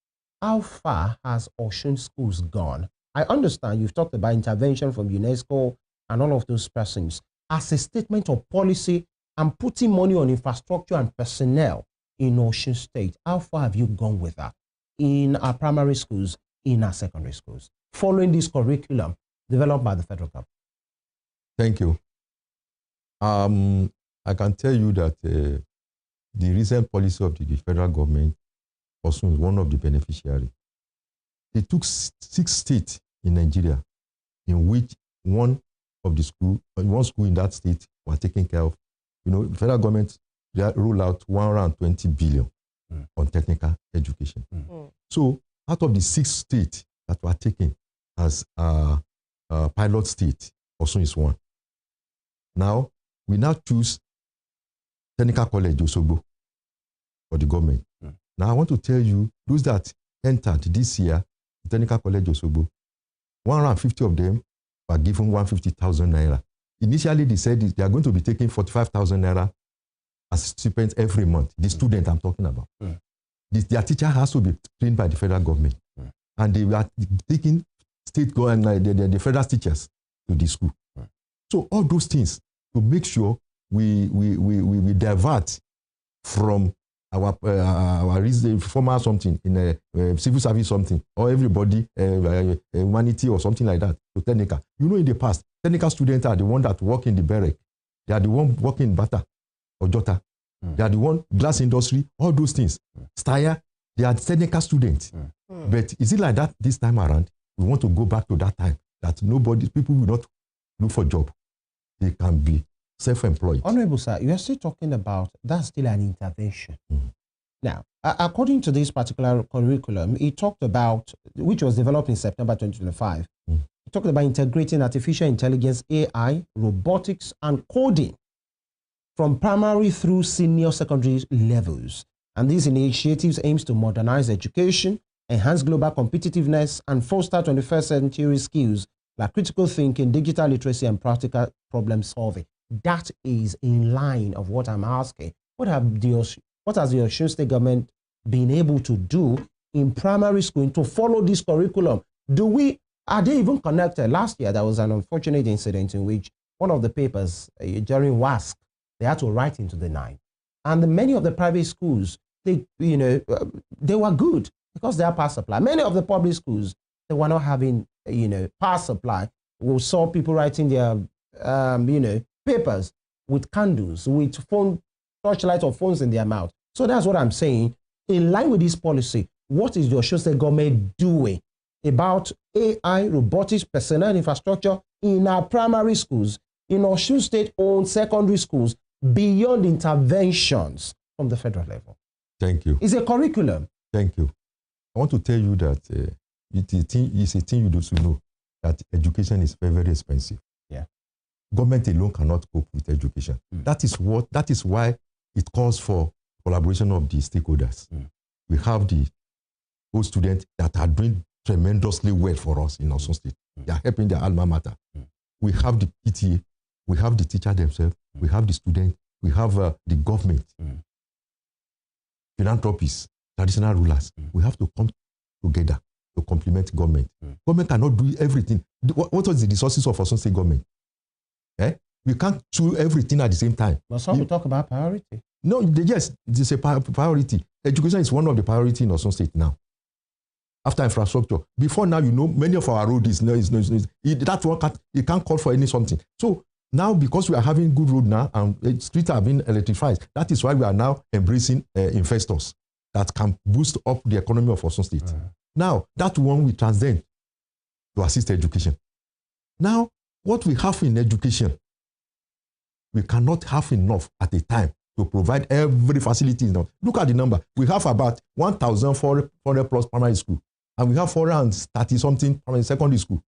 A: How far has Osun schools gone? I understand you've talked about intervention from UNESCO and all of those persons as a statement of policy and putting money on infrastructure and personnel in Osun State. How far have you gone with that in our primary schools, in our secondary schools, following this curriculum developed by the federal government?
B: Thank you. I can tell you that the recent policy of the federal government, Osun is one of the beneficiaries. They took 6 states in Nigeria in which one school in that state was taken care of. You know, the federal government rolled out 120 billion on technical education. So out of the 6 states that were taken as pilot state, Osun is one. Now, we now choose Technical College Osogbo for the government. Now, I want to tell you, those that entered this year, Technical College Osogbo, 150 of them were given 150,000 naira. Initially, they said they are going to be taking 45,000 naira as stipends every month. The student I'm talking about. Their teacher has to be trained by the federal government. And they were taking state and the federal teachers to the school. So all those things to make sure we divert from our former something in a civil service something, or everybody humanity or something like that to technical. You know, in the past, technical students are the one that work in the barrack. They are the one working in Bata or Jota. They are the one glass industry, all those things. Steyr, they are technical students. But is it like that this time around? We want to go back to that time that people will not look for job. They can be self-employed.
A: Honorable sir, you are still talking about that's still an intervention. Now, according to this particular curriculum, it talked about, which was developed in September 2025, it talked about integrating artificial intelligence, AI, robotics, and coding from primary through senior secondary levels. And these initiatives aims to modernize education, enhance global competitiveness, and foster 21st century skills like critical thinking, digital literacy, and practical problem solving. That is in line of what I'm asking. What has the Osun State government been able to do in primary school to follow this curriculum? Are they even connected? Last year, there was an unfortunate incident in which one of the papers during WASC, they had to write into the 9. And many of the private schools, they were good because they are power supply. Many of the public schools, they were not having, power supply. We saw people writing their, papers with candles, with torchlight or phones in their mouth. So that's what I'm saying. In line with this policy, what is the Osun State government doing about AI, robotics, personnel infrastructure in our primary schools, in Osun State-owned secondary schools, beyond interventions from the federal level?
B: Thank you.
A: It's a curriculum.
B: Thank you. I want to tell you that it's a thing you do to know that education is very, very expensive.
A: Yeah.
B: Government alone cannot cope with education. That is why it calls for collaboration of the stakeholders. We have the old students that are doing tremendously well for us in Osun State. They are helping their alma mater. We have the PTA, we have the teacher themselves, we have the student, we have the government, philanthropists, traditional rulers. We have to come together to complement government. Government cannot do everything. What was the resources of Osun State government? We can't do everything at the same time.
A: But some will talk about priority.
B: No, yes, it's a priority. Education is one of the priorities in Osun State now. After infrastructure. Before now, many of our roads that one it can't call for any something. So now, because we are having good road now and streets are being electrified, that is why we are now embracing investors that can boost up the economy of Osun State. Now, that one we transcend to assist education. Now, what we have in education, we cannot have enough at a time to provide every facility. Look at the number. We have about 1,400 plus primary school, and we have 430-something primary secondary school.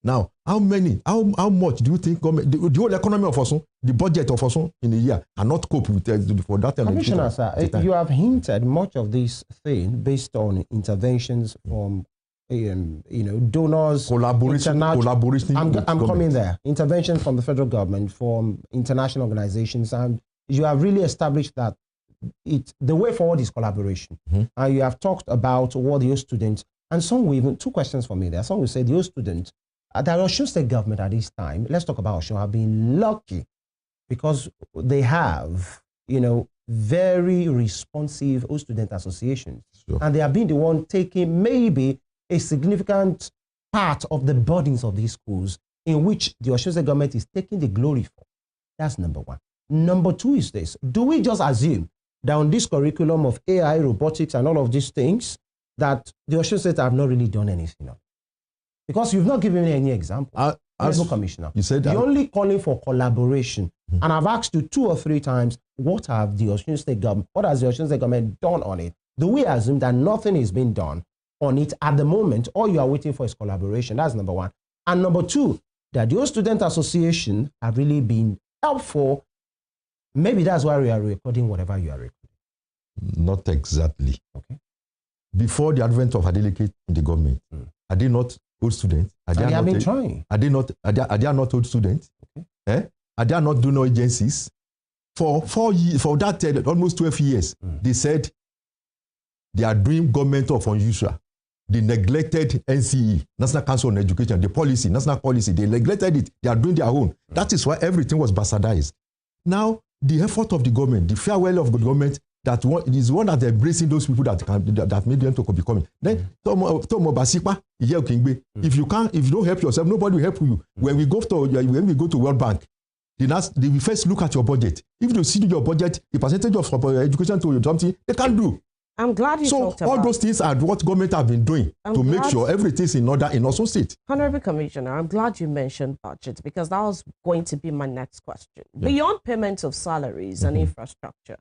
B: Now, how much do you think government, the whole economy of Osun, the budget of Osun in a year cannot cope with for that?
A: Commissioner, sir, you have hinted much of this thing based on interventions from donors,
B: collaboration.
A: I'm coming there. Intervention from the federal government, from international organizations, and you have really established that the way forward is collaboration. And you have talked about what the students, and some will even, 2 questions for me there. Some will say the students, the Osun State government at this time, let's talk about Osun, have been lucky because they have, very responsive student associations.
B: Sure.
A: And they have been the one taking maybe a significant part of the burdens of these schools in which the Osun State government is taking the glory for. That's number one. Number two is this. Do we just assume that on this curriculum of AI, robotics, and all of these things, that the Osun State have not really done anything on it? Because you've not given me any example. Honourable Commissioner,
B: you said
A: you're only calling for collaboration. And I've asked you 2 or 3 times, what has the Osun State government done on it? Do we assume that nothing is being done on it at the moment? All you are waiting for is collaboration. That's number one. And number two, that your student association have really been helpful. Maybe that's why we are recording whatever you are recording.
B: Not exactly.
A: Okay.
B: Before the advent of Adeleke in the government, are they not old students?
A: They have been trying.
B: Are they not old students?
A: Okay.
B: Are they not donor agencies? For 4 years, for that almost 12 years, they said they are doing government of unusual. They neglected NCE, National Council on Education, the policy, national policy. They neglected it. They are doing their own. That is why everything was bastardized. Now, the effort of the government, the farewell of the government, that one is one that embracing those people that made them to become. Then, if you don't help yourself, nobody will help you. When we go to World Bank, they will first look at your budget. If they see your budget, the percentage of education to something, they can't do.
C: I'm glad you talked about.
B: So all those things are what government have been doing to make sure everything's in order in Osun State.
C: Honourable Commissioner, I'm glad you mentioned budget because that was going to be my next question. Yeah. Beyond payment of salaries and infrastructure,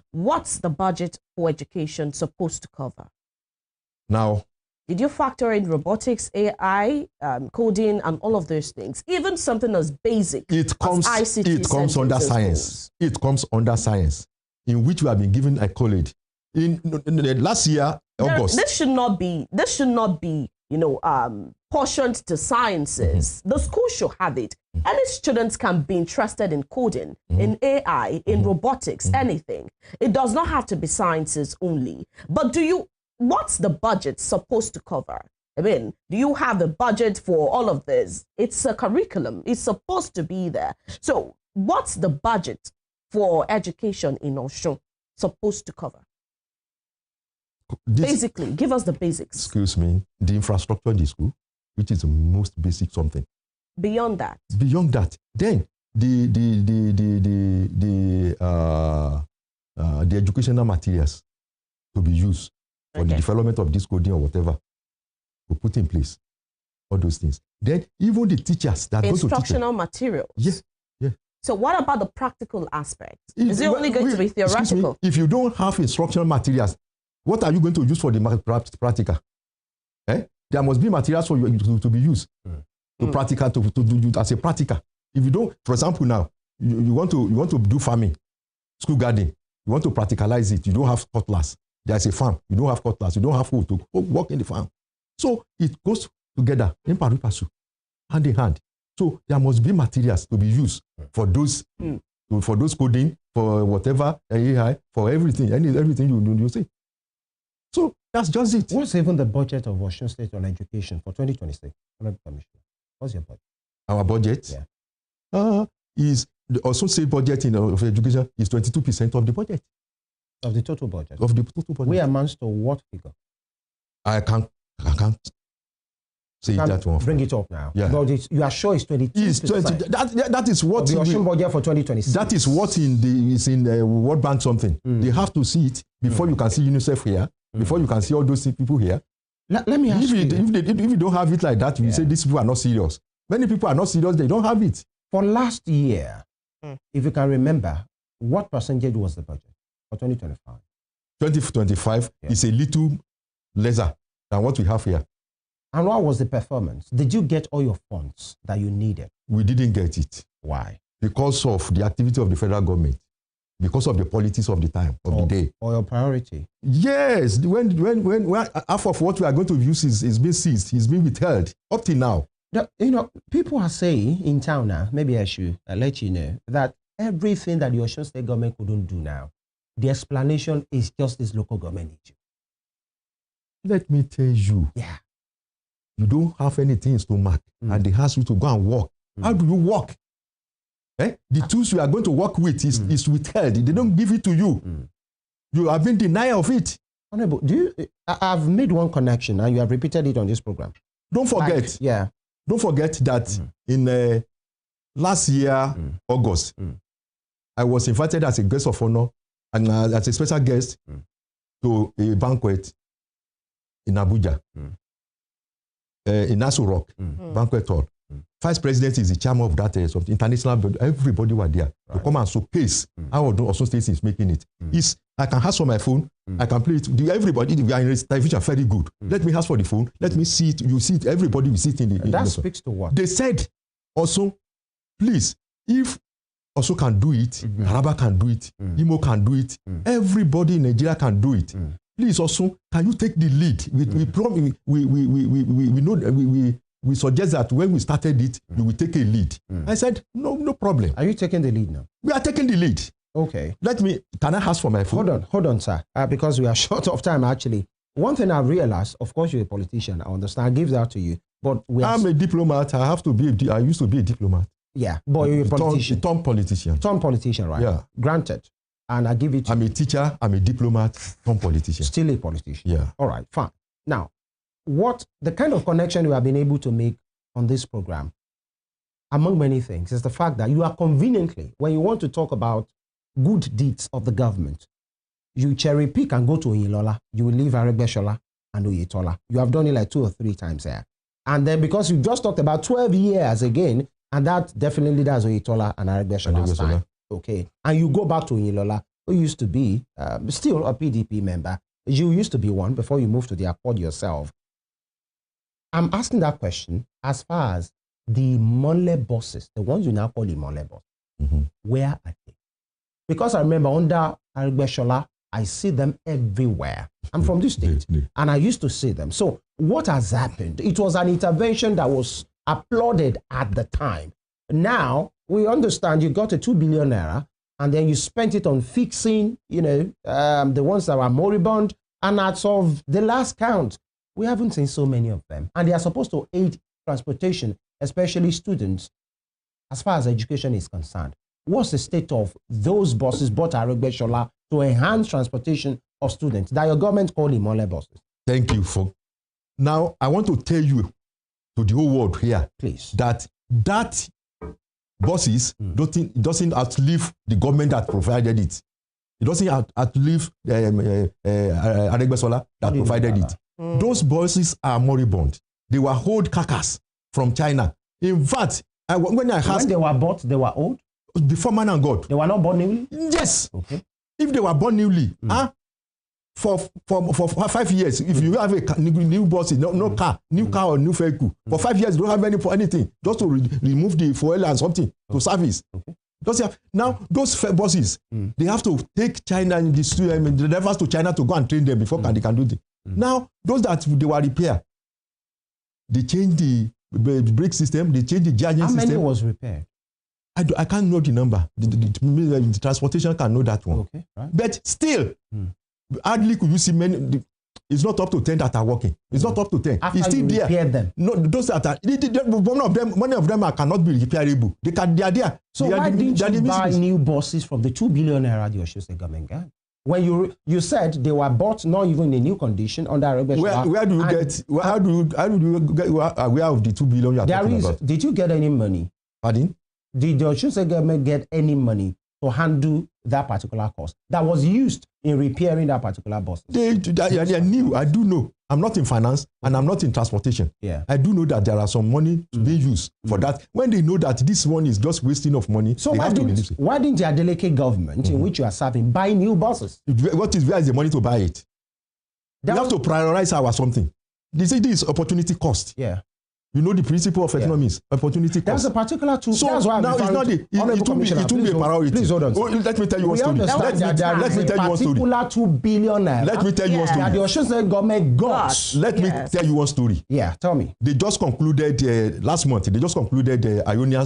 C: what's the budget for education supposed to cover?
B: Now,
C: did you factor in robotics, AI, coding, and all of those things? Even something as basic as ICT.
B: It comes under science. It comes under science, in which we have been given a college. In last year, August.
C: This should not be, portioned to sciences. The school should have it. Any students can be interested in coding, in AI, in robotics, anything. It does not have to be sciences only. But what's the budget supposed to cover? I mean, do you have the budget for all of this? It's a curriculum. It's supposed to be there. So what's the budget for education in Osun supposed to cover? Basically, give us the basics.
B: Excuse me, the infrastructure in the school, which is the most basic something.
C: Beyond that,
B: then the educational materials to be used for the development of this coding or whatever, to put in place all those things. Then even the teachers that go to teach
C: instructional materials.
B: Yes. Yeah.
C: So what about the practical aspect? Is it only going to be theoretical?
B: If you don't have instructional materials, what are you going to use for the practical? There must be materials for you to be used to practical to do as a practical. If you don't, for example, now you want to do farming, school garden, you want to practicalize it. You don't have cutlass. There's a farm. You don't have cutlass. You don't have food to work in the farm. So it goes together in pari passu, hand in hand. So there must be materials to be used for those coding, for whatever AI, for everything, everything you say. So that's just it.
A: What's even the budget of Osun State on education for 2026? Honourable Commissioner, what's your budget?
B: Our budget is the Osun State budget of education is 22% of the budget.
A: Of the total budget?
B: Of the total budget.
A: We amounts to what figure?
B: I can't say that one.
A: Bring it up now.
B: Yeah.
A: But you are sure it's 22%?
B: It's 20. That is what
A: the Osun budget for 2026.
B: That is what is in the World Bank something. They have to see it before you can see UNICEF here. Before you can see all those people here.
A: Let me ask you.
B: If you don't have it like that, you say these people are not serious. Many people are not serious, they don't have it.
A: For last year, if you can remember, what percentage was the budget for 2025?
B: 2025 is a little lesser than what we have here.
A: And what was the performance? Did you get all your funds that you needed?
B: We didn't get it.
A: Why?
B: Because of the activity of the federal government. Because of the politics of the time, of the day.
A: Or your priority?
B: Yes. When half of what we are going to use is being seized, is being withheld up till now.
A: People are saying in town now, maybe I should let you know, that everything that the Osun State government couldn't do now, the explanation is just this local government issue.
B: Let me tell you.
A: Yeah.
B: You don't have anything to mark, and they ask you to go and work. How do you work? The tools you are going to work with is withheld. They don't give it to you. You have been denied of it.
A: Honourable, I've made one connection, and you have repeated it on this program.
B: Don't forget.
A: Don't
B: forget that in last year, August, I was invited as a guest of honor and as a special guest to a banquet in Abuja, in Aso Rock, banquet hall. Vice President is the chairman of that of the international body. Everybody were there to come and showcase how Osun State is making it. I can ask for my phone. I can play it. Everybody, we are in television, very good. Let me ask for the phone. Let me see it. You see it. Everybody will see it in the.
A: That speaks to what?
B: They said, also, please, if Osun can do it, Araba can do it, Imo can do it, everybody in Nigeria can do it. Please, Osun, can you take the lead? We know we suggest that when we started it, you will take a lead. I said, no problem.
A: Are you taking the lead now?
B: We are taking the lead.
A: Okay.
B: Can I ask for my phone?
A: Hold on, sir. Because we are short of time, actually. One thing I realized, of course, you're a politician. I understand. I give that to you. But I'm
B: a diplomat. I used to be a diplomat.
A: Yeah, but you're a politician.
B: Turned politician.
A: Turned politician, right?
B: Yeah.
A: Granted. And I give it to you.
B: I'm a teacher. I'm a diplomat. Turned politician.
A: Still a politician.
B: Yeah.
A: All right, fine. Now, what the kind of connection you have been able to make on this program, among many things, is the fact that you are conveniently, when you want to talk about good deeds of the government, you cherry pick and go to Oyilola. You will leave Aregbesola and Oyetola. You have done it like 2 or 3 times here. And then because you just talked about 12 years again, and that definitely does Oyetola and Aregbesola's time. Okay. And you go back to Oyilola, who used to be still a PDP member. You used to be one before you moved to the Accord yourself. I'm asking that question as far as the Mole bosses, the ones you now call the Mole bosses, where are they? Because I remember under Aregbesola, I see them everywhere. I'm from this state, and I used to see them. So what has happened? It was an intervention that was applauded at the time. Now, we understand you got a 2 billion naira, and then you spent it on fixing, the ones that were moribund, and as of the last count, we haven't seen so many of them. And they are supposed to aid transportation, especially students, as far as education is concerned. What's the state of those buses bought at Aregbesola to enhance transportation of students that your government call Imole buses?
B: Thank you. Now, I want to tell you to the whole world here,
A: please,
B: that buses doesn't outlive the government that provided it. It doesn't outlive Aregbesola that provided it. Those buses are moribund. They were old carcass from China. In fact, when they were bought, they were old? Before man and God.
A: They were not born newly?
B: Yes.
A: Okay.
B: If they were born newly, for 5 years, if you have a new bus, new car or new vehicle, for 5 years, you don't have anything, just to remove the fuel and something to service. Okay. Now, those buses, they have to take China in the drivers to China to go and train them before they can do it. Now, those that they were repaired, they changed the brake system, they changed the jarring system.
A: How many was repaired?
B: I can't know the number. The transportation can know that one.
A: Okay, right.
B: But still, hardly could you see many. It's not up to 10 that are working. It's not up to 10.
A: After
B: it's still
A: you repair them.
B: No, those that are many of them cannot be repairable. They are there.
A: So why didn't you buy new buses from the 2 billion naira the Osun State government got? When you said they were bought not even in new condition under Aregbesola.
B: Where do you get? How do you get aware of the 2 billion you are talking about?
A: Did you get any money?
B: Pardon?
A: Did the Osun State government get any money to handle that particular cost that was used in repairing that particular bus?
B: They are new. I do know. I'm not in finance and I'm not in transportation.
A: Yeah.
B: I do know that there are some money being used for that. When they know that this one is just wasting of money,
A: so why didn't your delicate government in which you are serving buy new buses?
B: Where is the money to buy it? We have to prioritize our something. They say this is opportunity cost.
A: Yeah.
B: You know the principle of economics, opportunity cost.
A: There's a particular tool.
B: So now it's not it won't be a priority.
A: Please hold on.
B: Let me tell you one story.
A: Let me tell you one story. Particular 2 billion naira.
B: Let me tell you one story.
A: That the Osun State government got.
B: Let me tell you one story.
A: Yeah, tell me.
B: They just concluded last month. They just concluded the Ionia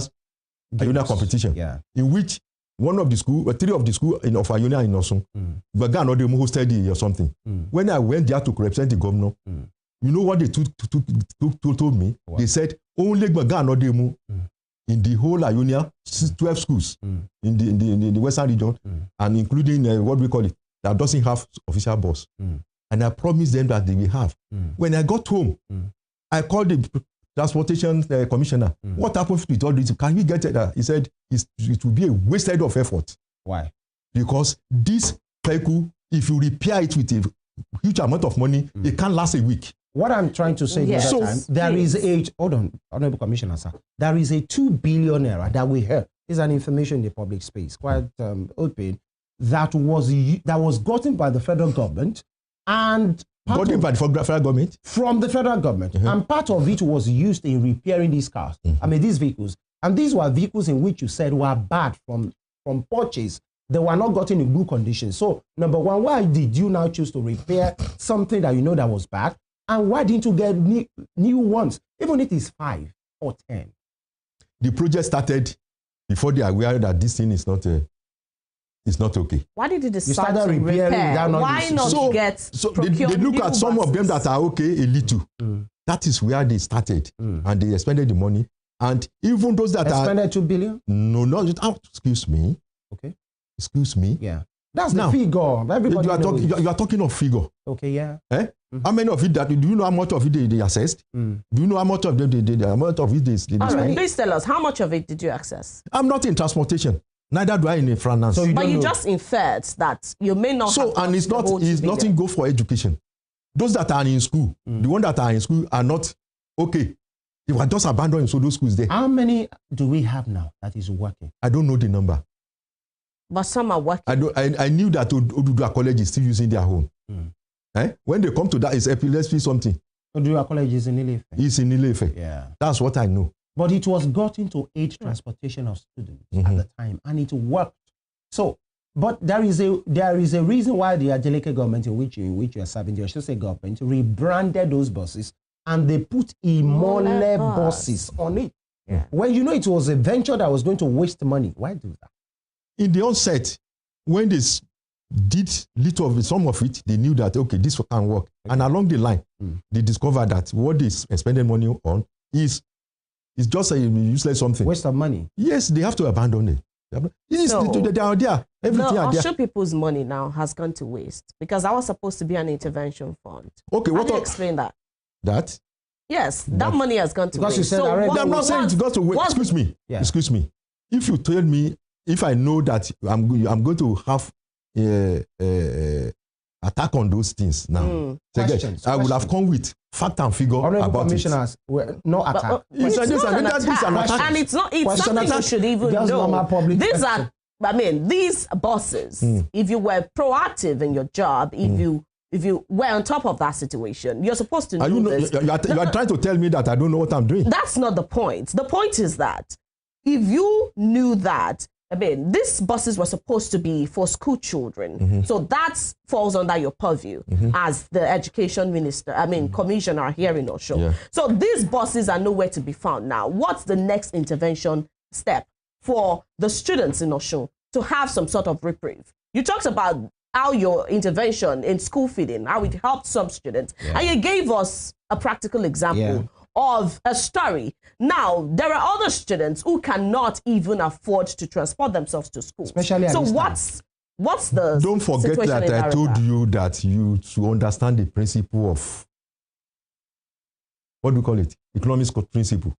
B: competition.
A: Yeah.
B: In which one of the school, 3 of the school of Ionia in Osun, began or they hosted it or something. When I went there to represent the governor. You know what they told me? What? They said only Gbagan in the whole Ionia, 12 schools in the western region, and including what we call it, that doesn't have official bus. And I promised them that they will have. When I got home, I called the transportation commissioner. What happened with all this? Can we get it? He said it will be a wasted of effort.
A: Why?
B: Because this vehicle, if you repair it with a huge amount of money, it can't last a week.
A: What I'm trying to say
C: Yes.
A: the other time, there is a, hold on, Honourable Commissioner, sir. There is a 2 billion naira that we heard. Is an information in the public space, quite open, that was gotten by the federal government and
B: Gotten by the federal government?
A: From the federal government. And part of it was used in repairing these cars. I mean, these vehicles. And these were vehicles in which you said were bad from purchase. They were not gotten in good condition. So, number one, why did you now choose to repair something that you know that was bad? And why didn't you get new ones, even if it's 5 or 10?
B: The project started before they are aware that this thing is not okay.
C: Why did you decide
A: started
C: to
A: repairing
C: repair?
A: not
C: Why not get
B: so they look at some of them that are okay a little. That is where they started, and they expended the money. And even those that
A: expended 2 billion?
B: No, not excuse me.
A: Okay.
B: Excuse me.
A: Yeah. That's the figure. Everybody
B: you are talking of figure.
A: Okay, yeah.
B: Eh? How many of it do you know how much of it they assessed? Do you know how much of them they amount of it they
C: all right, please tell us, how much of it did you access?
B: I'm not in transportation. Neither do I in finance.
A: So
C: you just inferred that you may not
B: have and it's nothing go for education. Those that are in school, the ones that are in school are not okay. They were just abandoned, so those schools there.
A: How many do we have now that is working?
B: I don't know the number.
C: But some are working.
B: I knew that Oduduwa College is still using their home. When they come to that, it's epilepsy something.
A: Oduduwa College is in Ile-Ife.
B: It's in Ile-Ife.
A: Yeah.
B: That's what I know.
A: But it was gotten to aid transportation of students at the time, and it worked. So, but there is a reason why the Adeleke government in which you are serving, the Osun State government, rebranded those buses, and they put Imole buses on it. Yeah. When you know it was a venture that was going to waste money, why do that?
B: In the onset, when they did little of it, some of it, they knew that, okay, this can work. Okay. And along the line, they discovered that what they spending money on is just a useless something.
A: Waste of money.
B: Yes, they have to abandon it. They are there. Everything are there.
C: Osun people's money now has gone to waste because I was supposed to be an intervention fund.
B: Okay,
C: what do you explain that?
B: That?
C: Yes, that money has gone to waste.
A: You said
B: I'm not saying it got to waste. Excuse me. Yeah. Excuse me. If you tell me, if I know that I'm going to have attack on those things now, I would have come with fact and figure
A: Honourable
B: about
A: Commissioners, no attack.
C: It's not an attack. And it's something you should even know. These bosses, if you were proactive in your job, if you were on top of that situation, you're supposed to know this.
B: You are trying to tell me that I don't know what I'm doing.
C: That's not the point. The point is that if you knew that, these buses were supposed to be for school children. So that falls under your purview as the education minister, commissioner here in Osun. Yeah. So these buses are nowhere to be found now. What's the next intervention step for the students in Osun to have some sort of reprieve? You talked about how your intervention in school feeding, how it helped some students. And you gave us a practical example of a story. Now, there are other students who cannot even afford to transport themselves to school.
A: Especially
C: so what's the
B: Don't forget that I told you that you to understand the principle of, what do we call it? Economics principle.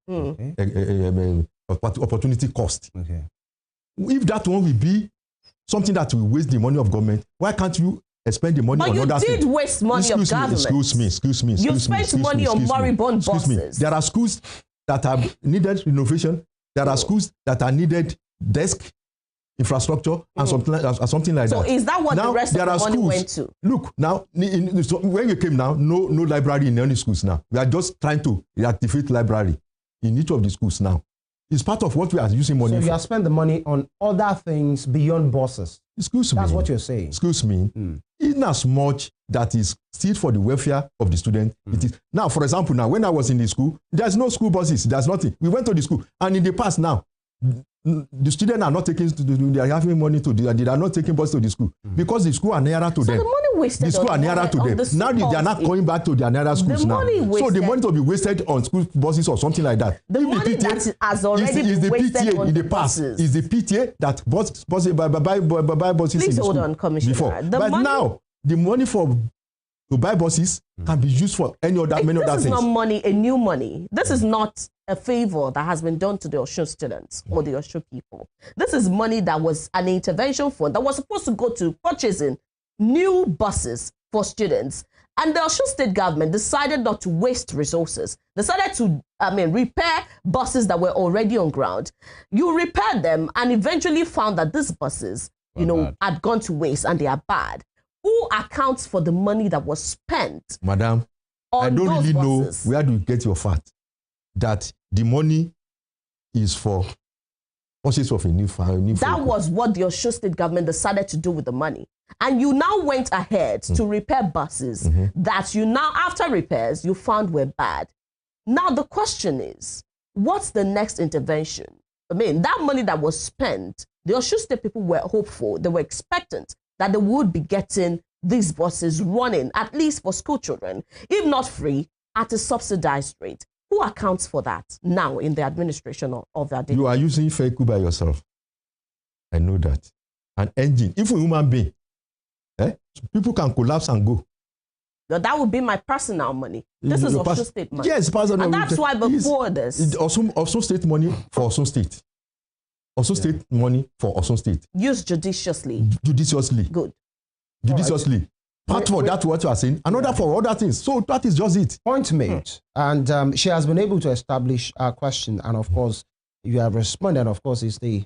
B: Opportunity cost. Okay. If that one will be something that will waste the money of government, why can't you spend the money on other things?
C: But you did waste money of government.
B: Excuse me.
C: You spent money on moribund buses.
B: There are schools that have needed renovation. There are schools that are needed desk infrastructure and something like that.
C: So is that what the rest of the money went to?
B: Look, now, when you came now, no library in any schools now. We are just trying to reactivate library in each of the schools now. It's part of what we are using money for.
A: So you are spending the money on other things beyond buses.
B: Excuse me.
A: That's what you're saying.
B: Excuse me. In as much that is still for the welfare of the student, it is. Now, for example, now when I was in the school, there's no school buses. There's nothing. We went to the school, and in the past now, the students are not taking. They are having money to. They are not taking buses to the school because the school are nearer to them.
C: The money wasted.
B: The school are nearer to them. Now they are not going back to their nearer schools now. So the money to be wasted on school buses or something like that.
C: The money that has already been wasted on the buses.
B: Is the PTA that buses buy buses.
C: Please hold on, Commissioner.
B: Before. But now the money to buy buses can be used for many other things.
C: This is not money, a new money. This is not a favor that has been done to the Osun students or the Osun people. This is money that was an intervention fund that was supposed to go to purchasing new buses for students. And the Osun State government decided not to waste resources, decided to, repair buses that were already on ground. You repaired them and eventually found that these buses, had gone to waste and they are bad. Who accounts for the money that was spent?
B: Madam, I don't really
C: buses?
B: know where do you get your fact that the money is for purchase of a new
C: That was what the Osun State government decided to do with the money. And you now went ahead to repair buses that you now, after repairs, you found were bad. Now the question is, what's the next intervention? That money that was spent, the Osun State people were hopeful, they were expectant that they would be getting these buses running, at least for school children, if not free, at a subsidized rate. Who accounts for that now in the administration of that?
B: You are using vehicle by yourself. I know that. An engine, if a human being, people can collapse and go.
C: That would be my personal money. This is Osun State money.
B: Yes, personal.
C: And that's why before this.
B: Osun State money for Osun State. Osun State money for Osun State.
C: Used judiciously.
B: Judiciously.
C: Good.
B: Judiciously. Right. Part for that what you are saying, another for other things. So that is just it.
A: Point made. And she has been able to establish our question. And of course, you have responded. Of course, it's the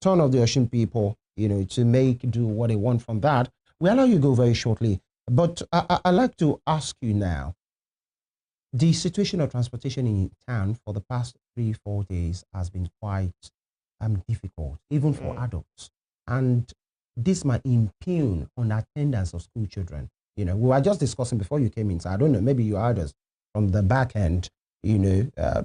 A: turn of the Osun people, to do what they want from that. We'll allow you to go very shortly. But I'd like to ask you now, the situation of transportation in town for the past 3-4 days has been quite difficult, even for adults. And this might impugn on attendance of school children. We were just discussing before you came in, so I don't know, maybe you heard us from the back end,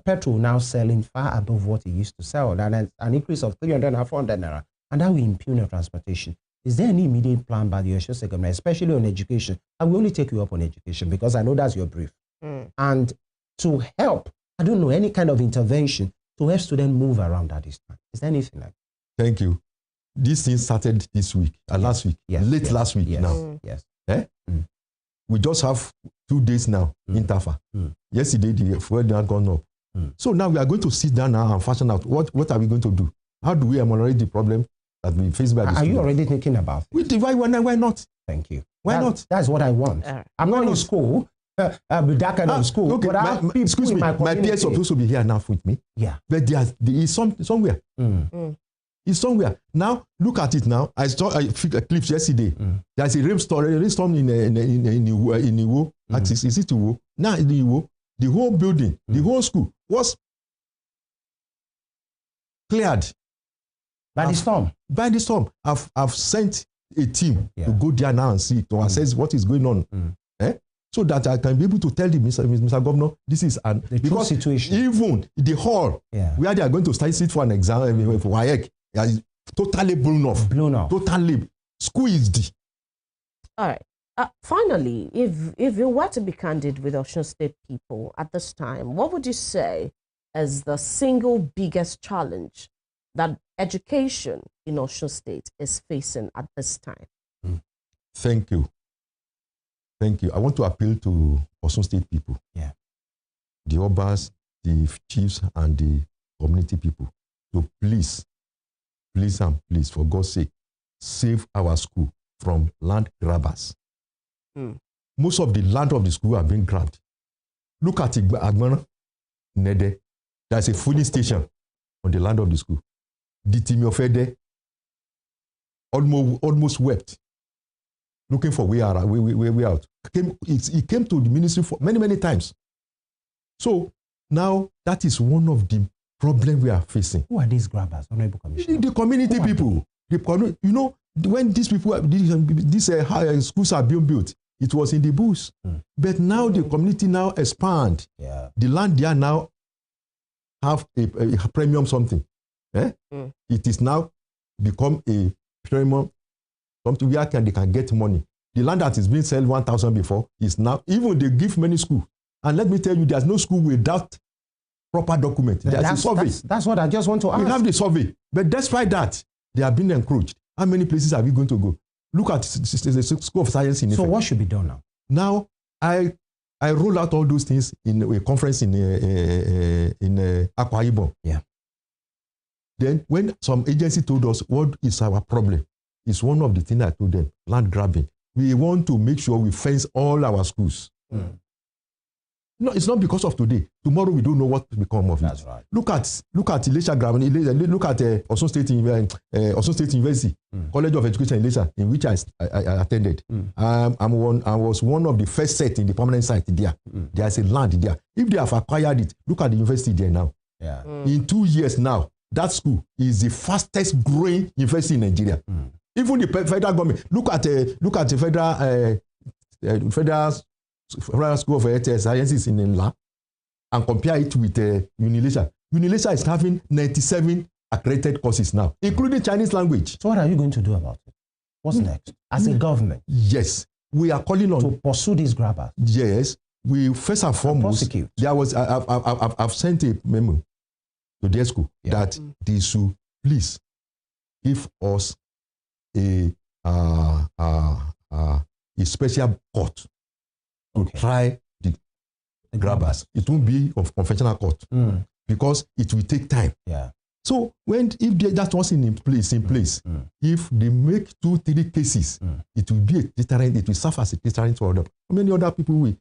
A: petrol now selling far above what it used to sell, and an increase of 300 and 400 naira, and that will impugn on transportation. Is there any immediate plan by the Osun State government, especially on education? I will only take you up on education because I know that's your brief. And to help, I don't know, any kind of intervention to help students move around at this time. Is there anything like that?
B: Thank you. This thing started this week, last week, last week now.
A: Yes.
B: We just have 2 days now in Tafa. Yesterday, the fuel had gone up. So now we are going to sit down now and fashion out what are we going to do? How do we ameliorate the problem that we face by the
A: Are you already thinking about it?
B: Why not?
A: Thank you.
B: Why not?
A: That's what I want. I'm not in school. With that kind of school.
B: Okay,
A: but
B: excuse me, my peers are supposed to be here now with me.
A: Yeah.
B: But there is somewhere. It's somewhere. Now, look at it now. I saw a clip yesterday. There's a rainstorm in Iwo. Is it Iwo? Now in Iwo, the whole building, the whole school was cleared.
A: By the storm?
B: By the storm. I've sent a team to go there now and see, to assess what is going on. So that I can be able to tell the Mr. Governor, this is the
A: true situation.
B: Even the hall where they are going to sit for an exam for WAEC is totally blown off. Totally squeezed.
C: All right. Finally, if you were to be candid with Osun State people at this time, what would you say is the single biggest challenge that education in Osun State is facing at this time?
B: Thank you. Thank you. I want to appeal to Osun State people. The Obas, the chiefs, and the community people to please, for God's sake, save our school from land grabbers. Most of the land of the school are being grabbed. Look at Agbana, Nede. There's a filling station on the land of the school. The team of Fede almost wept, looking for way out. He came to the ministry for many times. So now that is one of the problems we are facing.
A: Who are these grabbers, Honourable Commissioner?
B: The community people. When these people, these schools are being built, it was in the bush. But now the community now expand. The land there now have a premium something. It is now become a premium something where they can get money. The land that is being sold 1,000 before is now, even they give many schools. And let me tell you, there's no school without proper document. There's a survey.
A: That's what I just want to ask.
B: We have the survey. But despite that, they have been encroached. How many places are we going to go? Look at the School of Science in Ife.
A: So what should be done now?
B: Now, I I rolled out all those things in a conference in Akwa Ibom.
A: Yeah.
B: Then when some agency told us what is our problem, it's one of the things I told them, land grabbing. We want to make sure we fence all our schools.
A: Mm.
B: No, it's not because of today. Tomorrow we don't know what will become of it.
A: That's right.
B: Look at Ilesha Grammar, look at Osun State University, College of Education in Ilesha, in which I attended. I was one of the first set in the permanent site there. There's a land there. If they have acquired it, look at the university there now.
A: Yeah.
B: In 2 years now, that school is the fastest growing university in Nigeria. Even the federal government, look at the Federal School of Health Sciences in Nla and compare it with Unilesha. Unilesha is having 97 accredited courses now, including Chinese language.
A: So what are you going to do about it? What's next? As a government?
B: Yes, we are calling on
A: to pursue these grabbers.
B: Yes, we first and foremost,
A: prosecute.
B: There was I've sent a memo to their school that they should please give us a special court to try the grabbers. It won't be of conventional court because it will take time.
A: Yeah.
B: So if that was in place, if they make 2-3 cases, it will be a deterrent. It will serve as a deterrent to other. Many other people will.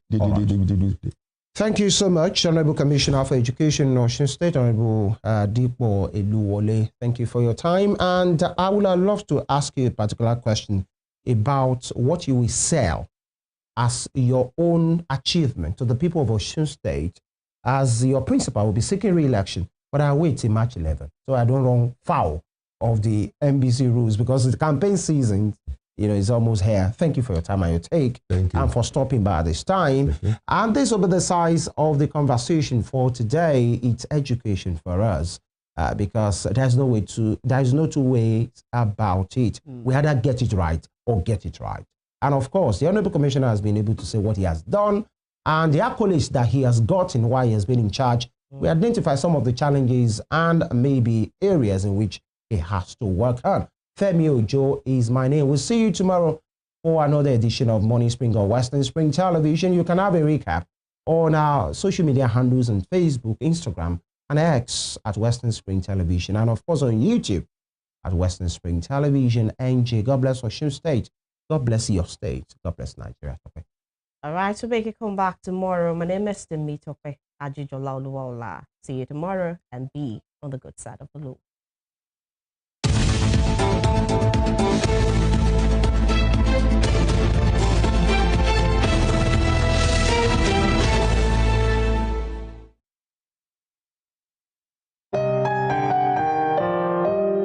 A: Thank you so much, Honourable Commissioner for Education in Osun State, Honourable Dipo Eluwole. Thank you for your time. And I would love to ask you a particular question about what you will sell as your own achievement to the people of Osun State, as your principal will be seeking re-election. But I wait till March 11, so I don't run foul of the NBC rules, because the campaign season, is almost here. Thank you for your time and your take.
B: Thank you.
A: And for stopping by this time. And this will be the size of the conversation for today. It's education for us, because there's no two ways about it. We either get it right or get it right. And of course, the Honourable Commissioner has been able to say what he has done and the accolades that he has gotten while he has been in charge. We identify some of the challenges and maybe areas in which he has to work on. Femi Ojo is my name. We'll see you tomorrow for another edition of Morning Spring on Western Spring Television. You can have a recap on our social media handles on Facebook, Instagram, and X at Western Spring Television, and of course on YouTube at Western Spring Television NG. God bless Osun State. God bless your state. God bless Nigeria. Okay.
C: All right, so make it come back tomorrow. My name is Dipo Eluwole. See you tomorrow and be on the good side of the law.